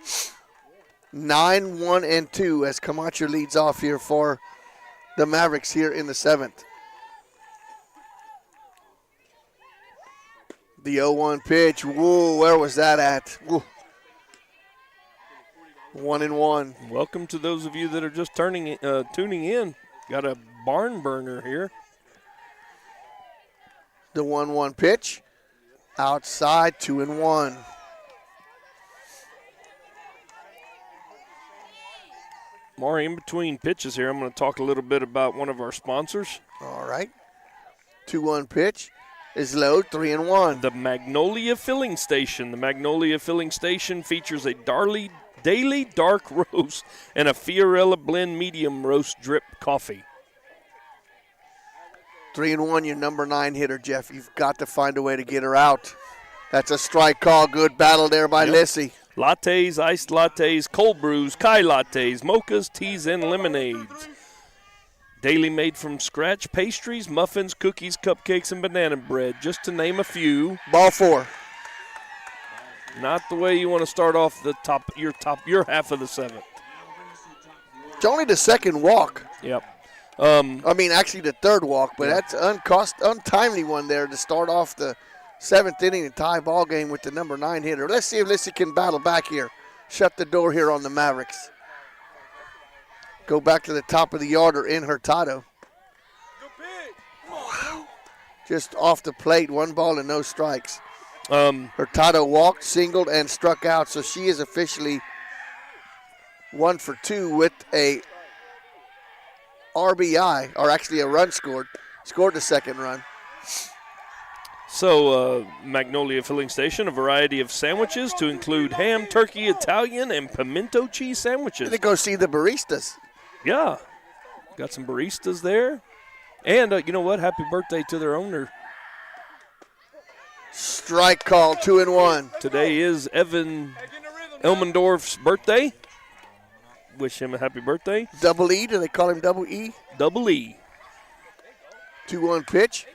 9-1-2 as Camacho leads off here for the Mavericks here in the 7th. The 0-1 pitch. Whoa, where was that at? Whoa. 1-1. Welcome to those of you that are just tuning in. Got a barn burner here. The 1-1 pitch. Outside, 2-1. Maury, in between pitches here, I'm going to talk a little bit about one of our sponsors. All right. 2-1 pitch is low, 3-1. The Magnolia Filling Station. The Magnolia Filling Station features a daily dark roast and a Fiorella blend medium roast drip coffee. 3-1, your number 9 hitter, Jeff. You've got to find a way to get her out. That's a strike call. Good battle there by Lissy. Lattes, iced lattes, cold brews, Kai lattes, mochas, teas, and lemonades. Daily made from scratch pastries, muffins, cookies, cupcakes, and banana bread, just to name a few. Ball 4. Not the way you want to start off your half of the 7th. It's only the second walk. Yep. Actually the third walk, but that's untimely one there to start off the 7th inning and tie ball game with the number 9 hitter. Let's see if Lissy can battle back here. Shut the door here on the Mavericks. Go back to the top of the yard or in Hurtado. Wow. Just off the plate, 1 ball and no strikes. Hurtado walked, singled, and struck out, so she is officially 1 for 2 with a RBI, or actually a run scored. Scored the second run. So, Magnolia Filling Station, a variety of sandwiches to include ham, turkey, Italian, and pimento cheese sandwiches. They go see the baristas. Yeah. Got some baristas there. And you know what? Happy birthday to their owner. Strike call, 2-1. Today is Evan Elmendorf's birthday. Wish him a happy birthday. Double E, do they call him Double E? Double E. 2-1 pitch.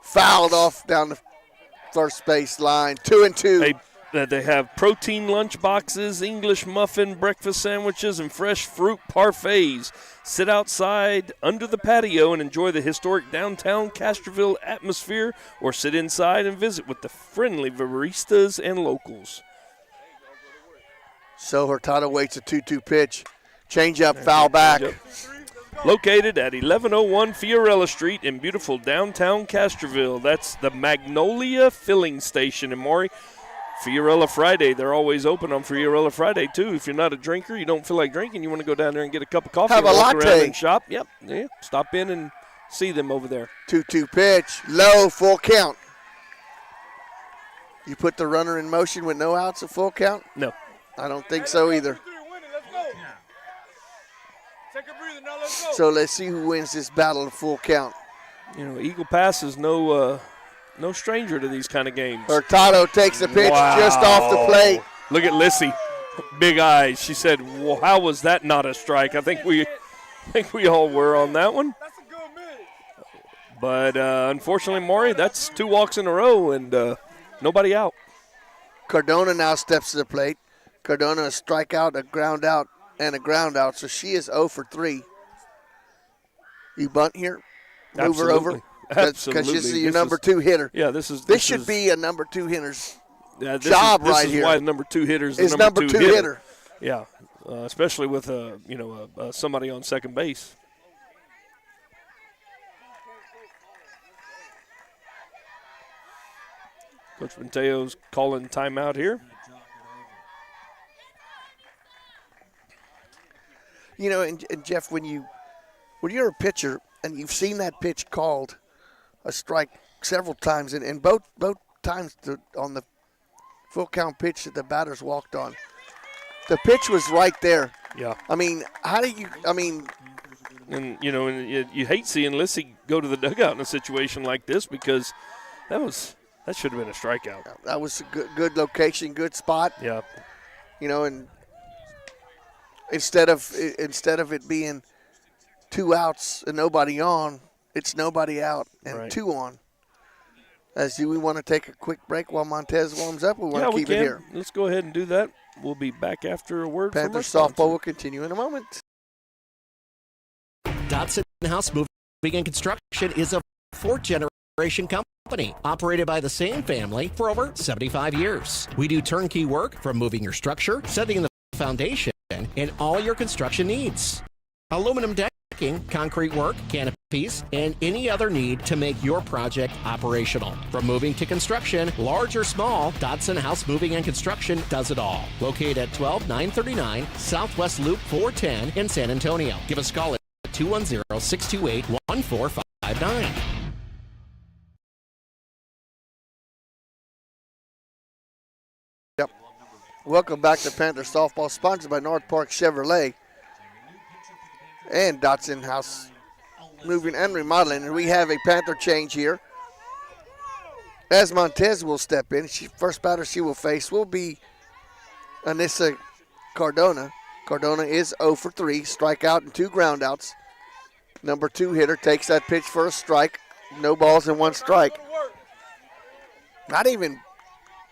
Fouled off down the first base line. 2-2. They have protein lunch boxes, English muffin breakfast sandwiches, and fresh fruit parfaits. Sit outside under the patio and enjoy the historic downtown Castroville atmosphere, or sit inside and visit with the friendly baristas and locals. So Hurtado waits a 2-2 pitch. Change up, foul back. Located at 1101 Fiorella Street in beautiful downtown Castroville. That's the Magnolia Filling Station. And Maury, Fiorella Friday, they're always open on Fiorella Friday, too. If you're not a drinker, you don't feel like drinking, you want to go down there and get a cup of coffee. Have and a walk latte. around and shop. Yep. Yeah. Stop in and see them over there. 2-2 pitch. Low, full count. You put the runner in motion with no outs, a full count? No. I don't think so either. So let's see who wins this battle of full count. You know, Eagle Pass is no stranger to these kind of games. Hurtado takes the pitch just off the plate. Look at Lissy, big eyes. She said, well, how was that not a strike? I think we all were on that one. But unfortunately, Maury, that's 2 walks in a row and nobody out. Cardona now steps to the plate. Cardona a strikeout, a ground out, and a ground out. So she is 0 for 3. You bunt here? Move her over? Absolutely. Because she's your number 2 hitter. Yeah, this should be a number 2 hitter's job right here. This is why the number 2 hitter is the number 2 hitter. Yeah, especially with somebody on second base. Coach Mateo's calling timeout here. And Jeff, when you're a pitcher and you've seen that pitch called a strike several times, and both times on the full count pitch that the batters walked on, the pitch was right there. Yeah. I mean, how do you? I mean, and you hate seeing Lissy go to the dugout in a situation like this because that should have been a strikeout. That was a good location, good spot. Yeah. And instead of it being 2 outs and nobody on, it's nobody out and 2 on. We want to take a quick break while Montez warms up. We want to keep it here. Let's go ahead and do that. We'll be back after a word from our Panther sponsor. softball will continue in a moment. Dotson House Moving and Construction is a fourth-generation company operated by the same family for over 75 years. We do turnkey work from moving your structure, setting the foundation, and all your construction needs. Aluminum decking, concrete work, canopies, and any other need to make your project operational. From moving to construction, large or small, Dotson House Moving and Construction does it all. Located at 12939 Southwest Loop 410 in San Antonio. Give us a call at 210-628-1459. Yep. Welcome back to Panther Softball, sponsored by North Park Chevrolet and Dotson House Moving and Remodeling. And we have a Panther change here, as Montez will step in. First batter she will face will be Anissa Cardona. Cardona is 0 for 3, strikeout and 2 groundouts. Number 2 hitter takes that pitch for a strike. No balls and 1 strike. Not even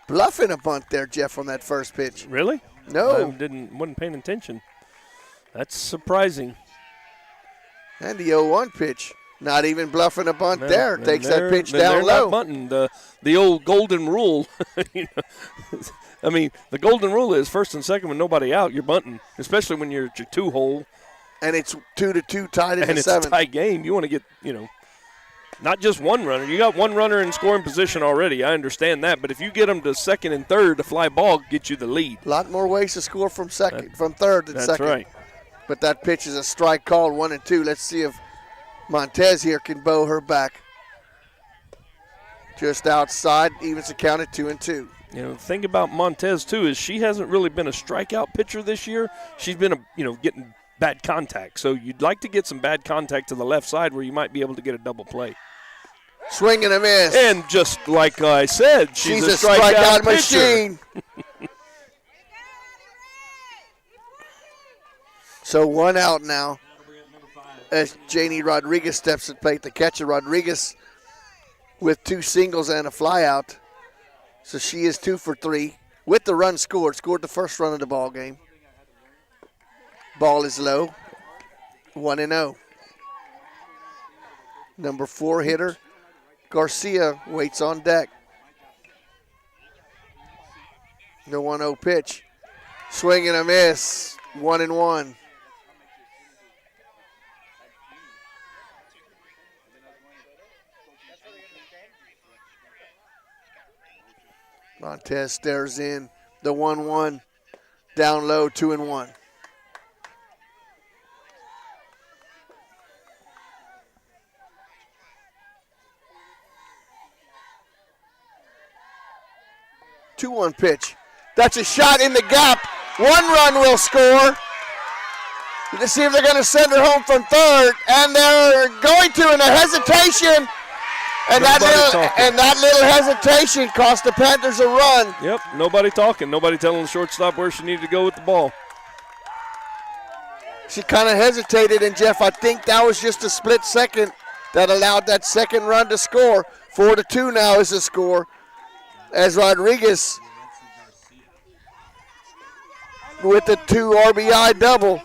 bluffing a bunt there, Jeff, on that first pitch. Really? No. I wasn't paying attention. That's surprising. And the 0-1 pitch. Not even bluffing a bunt there. Takes that pitch down low. Not bunting. The old golden rule. I mean, the golden rule is first and second with nobody out, you're bunting, especially when you're at your 2-hole. And it's 2-2 tied in the 7th. And it's a tie game. You want to get, not just one runner. You got one runner in scoring position already. I understand that. But if you get them to second and third, the fly ball gets you the lead. A lot more ways to score from third than second. That's right. But that pitch is a strike called 1-2. Let's see if Montez here can bow her back. Just outside, evens the count at 2-2. The thing about Montez, too, is she hasn't really been a strikeout pitcher this year. She's been, getting bad contact. So you'd like to get some bad contact to the left side where you might be able to get a double play. Swing and a miss. And just like I said, she's a strikeout machine. So 1 out now as Janie Rodriguez steps at plate. The catcher, Rodriguez, with 2 singles and a fly out. So she is 2 for 3 with the run scored. Scored the first run of the ball game. Ball is low. 1-0. Number 4 hitter, Garcia, waits on deck. The 1-0 pitch. Swing and a miss. 1-1. Montez stares in. The 1-1. Down low, 2-1. Two-one pitch. That's a shot in the gap. 1 run will score. Let's see if they're going to send her home from third. And they're going to in a hesitation. And that little hesitation cost the Panthers a run. Yep, nobody talking. Nobody telling the shortstop where she needed to go with the ball. She kind of hesitated, and Jeff, I think that was just a split second that allowed that second run to score. 4-2 now is the score as Rodriguez with the 2 RBI double.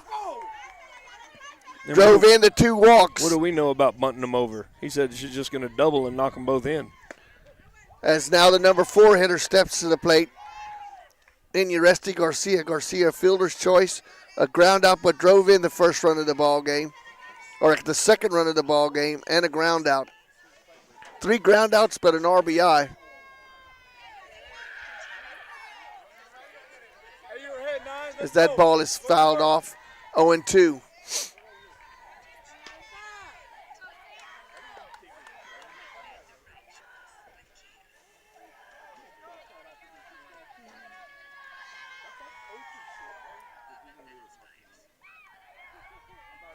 Drove in the 2 walks. What do we know about bunting them over? He said she's just going to double and knock them both in. As now the number 4 hitter steps to the plate. Inuresti Garcia. Garcia, fielder's choice. A ground out, but drove in the first run of the ball game. Or the second run of the ball game, and a ground out. 3 ground outs, but an RBI. As that ball is fouled off. 0-2.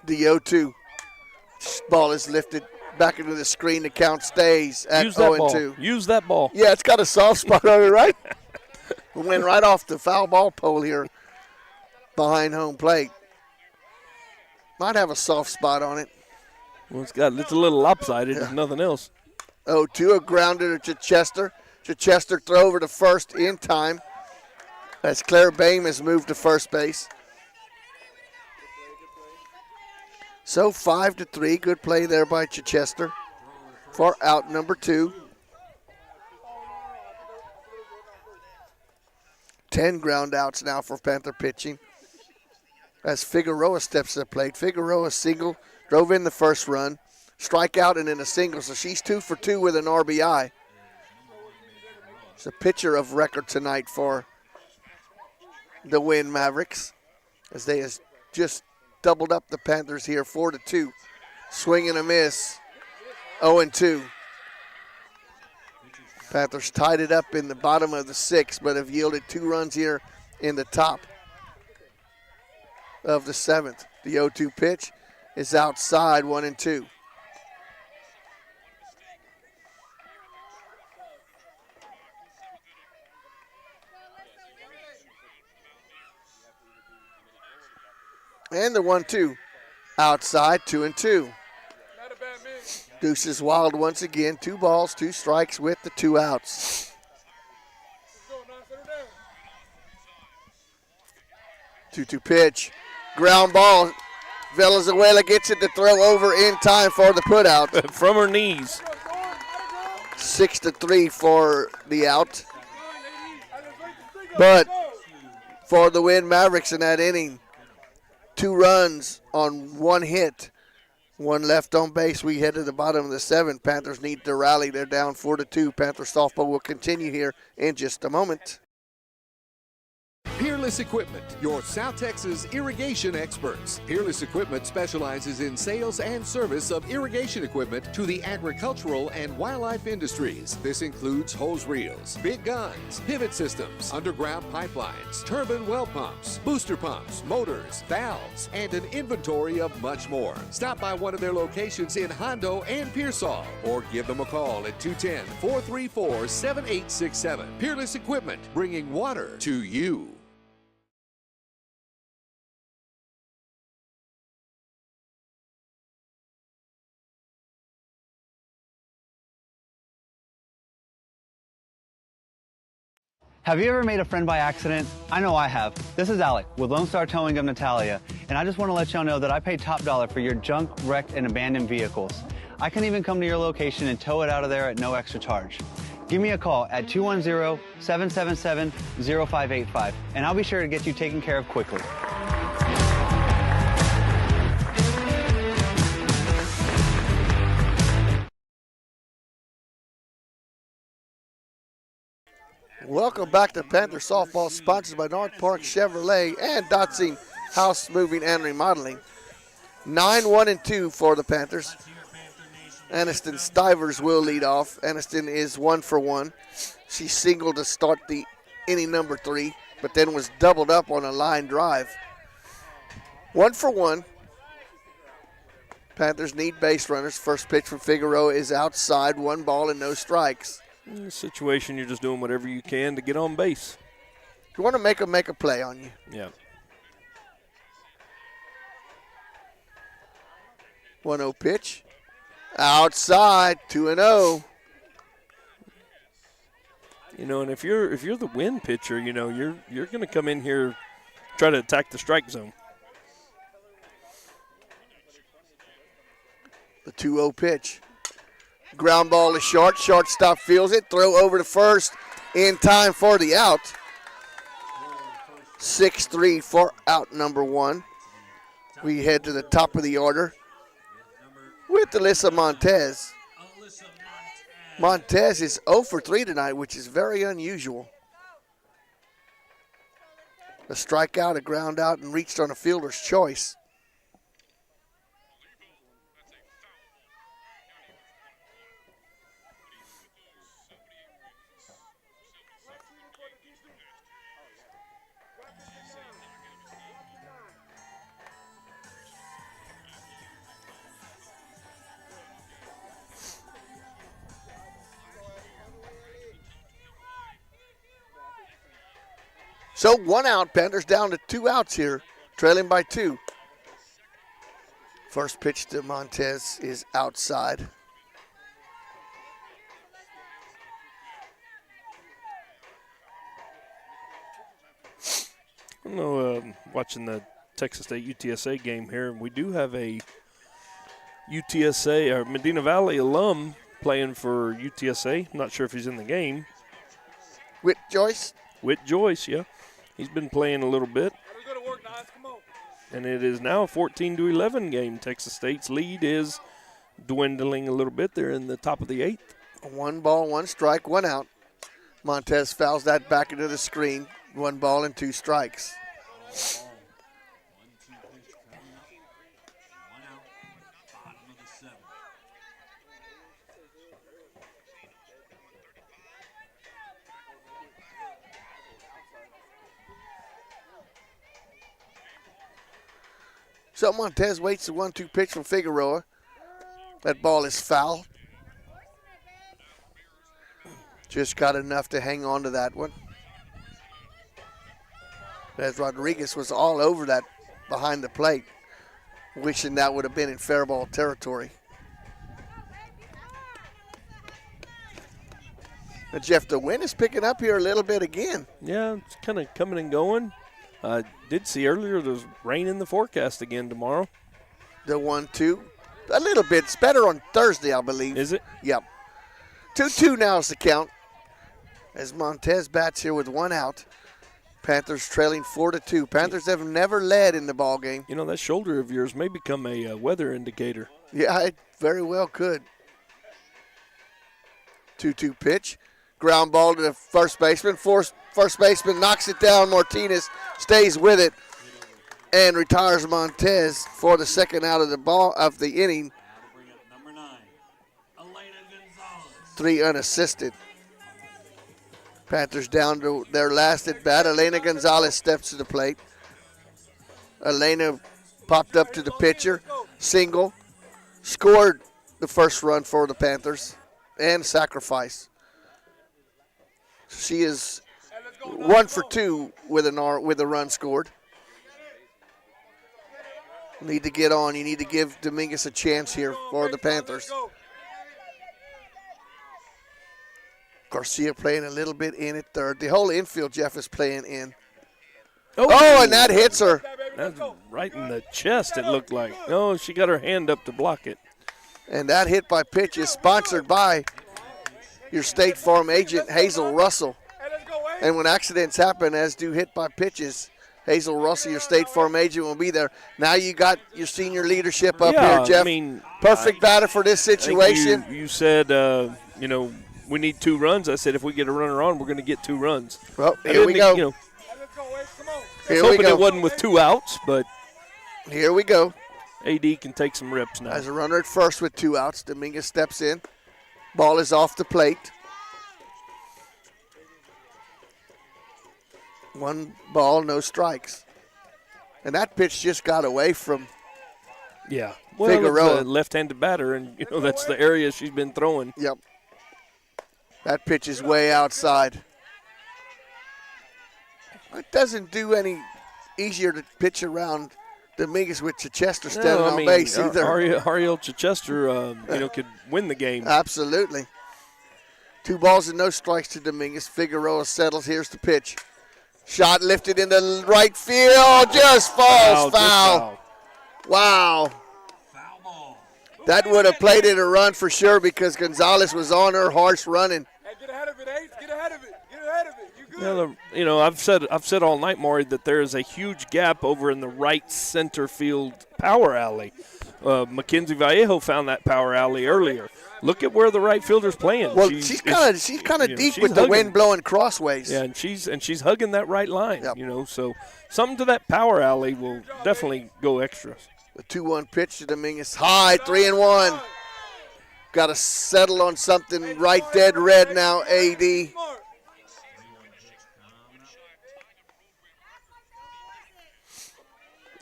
The 0-2. Ball is lifted back into the screen. The count stays at 0-2. Use that ball. Yeah, it's got a soft spot on it, right? Went right off the foul ball pole here behind home plate. Might have a soft spot on it. Well, it's a little lopsided, if nothing else. 0-2, a grounder to Chichester. Chichester throw over to first in time as Claire Bame has moved to first base. So 5-3, good play there by Chichester for out number 2. 10 ground outs now for Panther pitching as Figueroa steps to the plate. Figueroa single, drove in the first run, strikeout and then a single, so she's 2 for 2 with an RBI. She's a pitcher of record tonight for the Winn Mavericks as they has just doubled up the Panthers here, 4-2. Swing and a miss, 0-2. Panthers tied it up in the bottom of the 6th, but have yielded 2 runs here in the top of the 7th. The 0-2 pitch is outside, 1-2. And the 1-2 outside, 2-2. Deuces wild once again. 2 balls, 2 strikes with the 2 outs. 2-2 pitch. Ground ball. Venezuela gets it to throw over in time for the putout. From her knees. 6-3 for the out. But for the Winn Mavericks in that inning, 2 runs on 1 hit. 1 left on base. We head to the bottom of the 7th. Panthers need to rally. They're down 4-2. Panther softball will continue here in just a moment. Peerless Equipment, your South Texas irrigation experts. Peerless Equipment specializes in sales and service of irrigation equipment to the agricultural and wildlife industries. This includes hose reels, big guns, pivot systems, underground pipelines, turbine well pumps, booster pumps, motors, valves, and an inventory of much more. Stop by one of their locations in Hondo and Pearsall or give them a call at 210-434-7867. Peerless Equipment, bringing water to you. Have you ever made a friend by accident? I know I have. This is Alec with Lone Star Towing of Natalia, and I just want to let y'all know that I pay top dollar for your junk, wrecked, and abandoned vehicles. I can even come to your location and tow it out of there at no extra charge. Give me a call at 210-777-0585, and I'll be sure to get you taken care of quickly. Welcome back to Panther Softball, sponsored by North Park Chevrolet and Dotson House Moving and Remodeling. 9-1-2 for the Panthers. Aniston Stivers will lead off. Aniston is 1 for 1. She singled to start the inning number 3, but then was doubled up on a line drive. 1 for 1. Panthers need base runners. First pitch from Figueroa is outside. 1 ball and no strikes. In this situation, you're just doing whatever you can to get on base. You want to make a play on you. Yeah. 1-0 pitch. Outside, 2-0. You know, and if you're the Winn pitcher, you know, you're going to come in here, try to attack the strike zone. The 2-0 pitch. Ground ball is short. Shortstop feels it. Throw over to first in time for the out. 6-3 for out number 1. We head to the top of the order with Alyssa Montez. Montez is 0 for 3 tonight, which is very unusual. A strikeout, a ground out, and reached on a fielder's choice. So 1 out. Panthers down to 2 outs here, trailing by 2. First pitch to Montez is outside. I know, watching the Texas State UTSA game here, we do have a UTSA or Medina Valley alum playing for UTSA. Not sure if he's in the game. Whit Joyce? Whit Joyce, yeah. He's been playing a little bit. And it is now a 14-11 game. Texas State's lead is dwindling a little bit. They're in the top of the 8th. 1 ball, 1 strike, 1 out. Montez fouls that back into the screen. 1 ball and 2 strikes. So Montez waits the 1-2 pitch from Figueroa. That ball is foul. Just got enough to hang on to that one. As Rodriguez was all over that behind the plate, wishing that would have been in fair ball territory. But Jeff, the wind is picking up here a little bit again. Yeah, it's kind of coming and going. I did see earlier there's rain in the forecast again tomorrow. The 1-2. A little bit. It's better on Thursday, I believe. Is it? Yep. 2-2 now is the count. As Montez bats here with 1 out. Panthers trailing 4-2. Panthers have never led in the ball game. You know, that shoulder of yours may become a weather indicator. Yeah, it very well could. 2-2 pitch. Ground ball to the first baseman. First baseman knocks it down. Martinez stays with it and retires Montez for the 2nd out of the inning. 3 unassisted. Panthers down to their last at bat. Elena Gonzalez steps to the plate. Elena popped up to the pitcher. Single. Scored the first run for the Panthers and sacrifice. She is 1 for 2 with a run scored. Need to get on. You need to give Dominguez a chance here for the Panthers. Garcia playing a little bit in at third. The whole infield, Jeff, is playing in. Oh, and that hits her. That's right in the chest, it looked like. No, she got her hand up to block it. And that hit by pitch is sponsored by your State Farm agent, Hazel Russell. And when accidents happen, as do hit by pitches, Hazel Russell, your State Farm agent, will be there. Now you got your senior leadership up here, Jeff. I mean, perfect batter for this situation. You said, we need 2 runs. I said if we get a runner on, we're going to get 2 runs. Well, here we go. Here we go. It wasn't with 2 outs, but here we go. AD can take some rips now. As a runner at first with 2 outs, Dominguez steps in. Ball is off the plate. 1 ball, no strikes. And that pitch just got away from Figueroa. It's a left-handed batter, and that's the area she's been throwing. Yep. That pitch is way outside. It doesn't do any easier to pitch around Dominguez with Chichester standing on base either. Ariel Chichester, could win the game. Absolutely. 2 balls and no strikes to Dominguez. Figueroa settles. Here's the pitch. Shot lifted in the right field. Just falls foul. Wow. That would have played it a run for sure because Gonzalez was on her horse running. Hey, get ahead of it, Ace. Get ahead of it. Get ahead of it. You good? I've said all night, Maury, that there is a huge gap over in the right center field power alley. Mackenzie Vallejo found that power alley earlier. Look at where the right fielder's playing. Well, she's kind of deep with the wind blowing crossways. Yeah, and she's hugging that right line. Yep. So something to that power alley will definitely go extra. The 2-1 pitch to Dominguez. High, 3-1. Got to settle on something right dead red now, AD.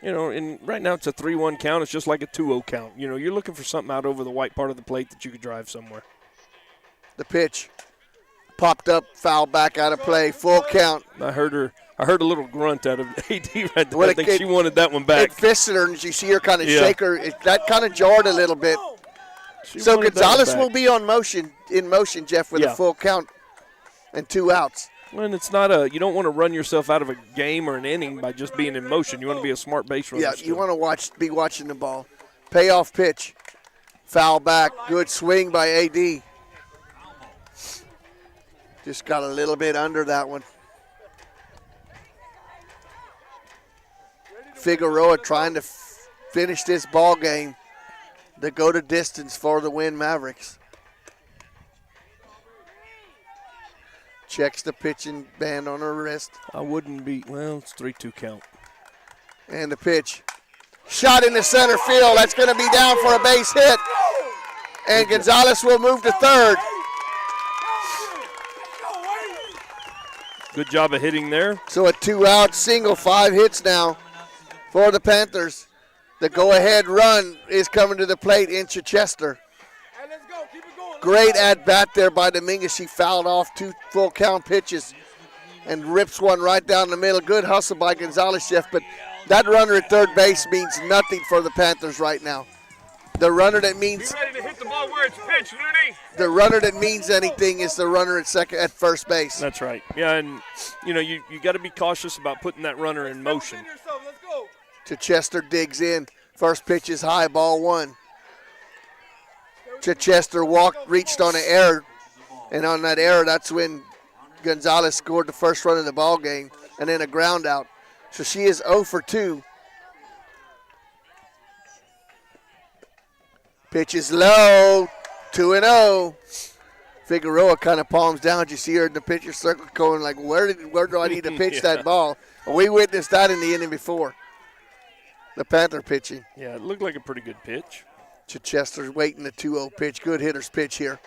And right now it's a 3-1 count. It's just like a 2-0 count. You're looking for something out over the white part of the plate that you could drive somewhere. The pitch popped up, foul back out of play, full count. I heard her I heard a little grunt out of AD right there. I think she wanted that one back. It fisted her, and you see her kind of shake her. That kind of jarred a little bit. So Gonzalez will be in motion, Jeff, with a full count and 2 outs. And it's not you don't want to run yourself out of a game or an inning by just being in motion. You want to be a smart base runner. Yeah, you want to be watching the ball. Payoff pitch. Foul back. Good swing by AD. Just got a little bit under that one. Figueroa trying to finish this ball game to go to distance for the Winn Mavericks. Checks the pitching band on her wrist. I wouldn't be, well, it's 3-2 count. And the pitch. Shot into center field. That's going to be down for a base hit. And Gonzalez will move to third. Good job of hitting there. So a 2-out single, 5 hits now for the Panthers. The go-ahead run is coming to the plate in Chichester. Great at-bat there by Dominguez. She fouled off 2 full count pitches and rips one right down the middle. Good hustle by Gonzalez, Jeff, but that runner at third base means nothing for the Panthers right now. The runner that means Be ready to hit the ball where it's pitched, Rudy. the runner that means anything is the runner at first base. That's right. Yeah, and you got to be cautious about putting that runner in motion. Chichester digs in. First pitch is high, ball 1. Chichester reached on an error, and on that error, that's when Gonzalez scored the first run of the ball game, and then a ground out. So she is 0 for 2. Pitch is low, 2-0. Figueroa kind of palms down. You see her in the pitcher circle going like, where do I need to pitch that ball? We witnessed that in the inning before. The Panther pitching. Yeah, it looked like a pretty good pitch. Chichester's waiting the 2-0 pitch. Good hitter's pitch here.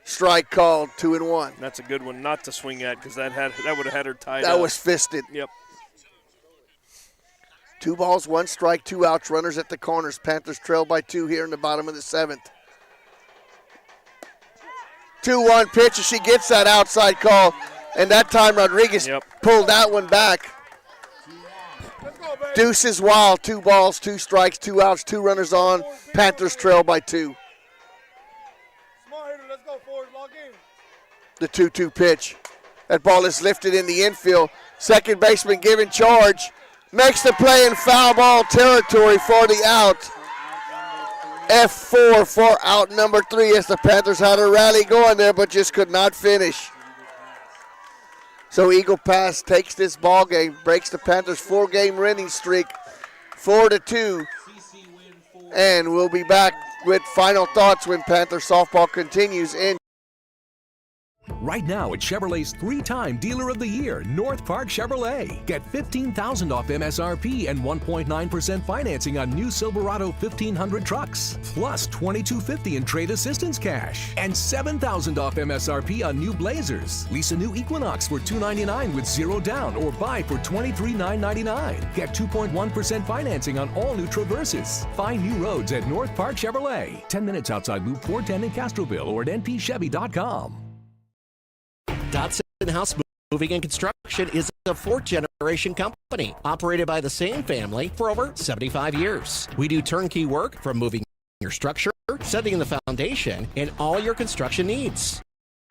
Strike called, 2-1. That's a good one not to swing at because that would have had her tied up. That was fisted. Yep. 2 balls, 1 strike, 2 outs. Runners at the corners. Panthers trail by 2 here in the bottom of the 7th. 2-1 pitch, and she gets that outside call. And that time Rodriguez pulled that one back. Deuces wild. 2 balls, 2 strikes, 2 outs, 2 runners on. Panthers trail by 2. The 2-2 pitch. That ball is lifted in the infield. Second baseman given charge. Makes the play in foul ball territory for the out. F4 for out number 3 as the Panthers had a rally going there but just could not finish. So Eagle Pass takes this ball game, breaks the Panthers' 4-game winning streak, 4-2. And we'll be back with final thoughts when Panther softball continues in. Right now at Chevrolet's 3-time Dealer of the Year, North Park Chevrolet. Get $15,000 off MSRP and 1.9% financing on new Silverado 1500 trucks. Plus $2,250 in trade assistance cash. And $7,000 off MSRP on new Blazers. Lease a new Equinox for $299 with 0 down or buy for $23,999. Get 2.1% financing on all new Traverses. Find new roads at North Park Chevrolet. 10 minutes outside Loop 410 in Castroville or at npchevy.com. Dotson House Moving and Construction is a 4th-generation company operated by the same family for over 75 years. We do turnkey work from moving your structure, setting the foundation, and all your construction needs.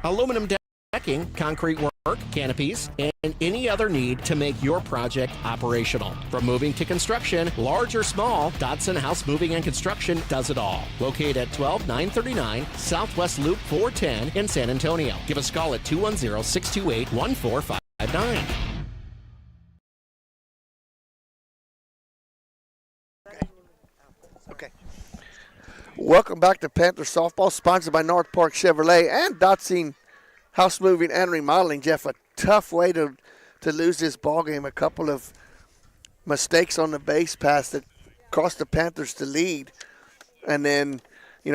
Aluminum decking, concrete work, canopies, and any other need to make your project operational. From moving to construction, large or small, Dotson House Moving and Construction does it all. Located at 12939 Southwest Loop 410 in San Antonio. Give us a call at 210-628-1459. Okay. Welcome back to Panther Softball, sponsored by North Park Chevrolet and Dotson House Moving and Remodeling. Jeff, a tough way to lose this ball game. A couple of mistakes on the base pass that cost the Panthers the lead. And then,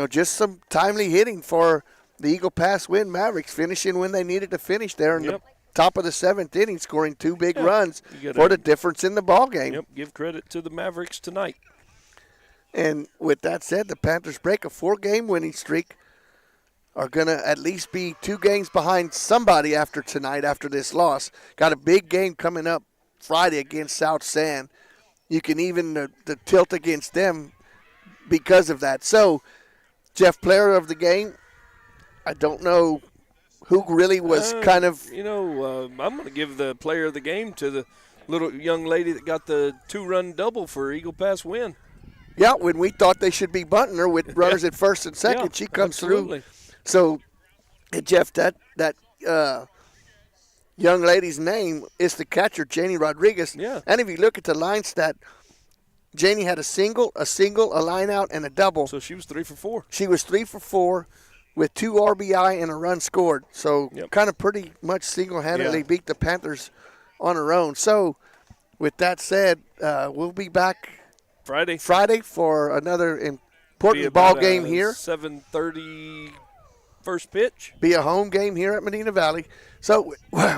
just some timely hitting for the Eagle Pass Winn Mavericks, finishing when they needed to finish there in the top of the 7th inning, scoring 2 big runs for the difference in the ball game. Yep, give credit to the Mavericks tonight. And with that said, the Panthers break a 4-game winning streak. Are going to at least be 2 games behind somebody after tonight, after this loss. Got a big game coming up Friday against South San. You can even the tilt against them because of that. So, Jeff, player of the game, I don't know who really was kind of. I'm going to give the player of the game to the little young lady that got the 2-run double for Eagle Pass Winn. Yeah, when we thought they should be bunting her with runners at first and second, she comes through. So, Jeff, that young lady's name is the catcher, Janie Rodriguez. Yeah. And if you look at the line stat, Janie had a single, a line out, and a double. So she was 3 for 4. She was 3 for 4 with 2 RBI and a run scored. So kind of pretty much single-handedly beat the Panthers on her own. So with that said, we'll be back Friday for another important ball game here. 7:30 first pitch. Be a home game here at Medina Valley. So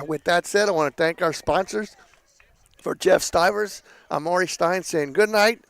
with that said, I want to thank our sponsors. For Jeff Stivers, I'm Maury Stein saying good night.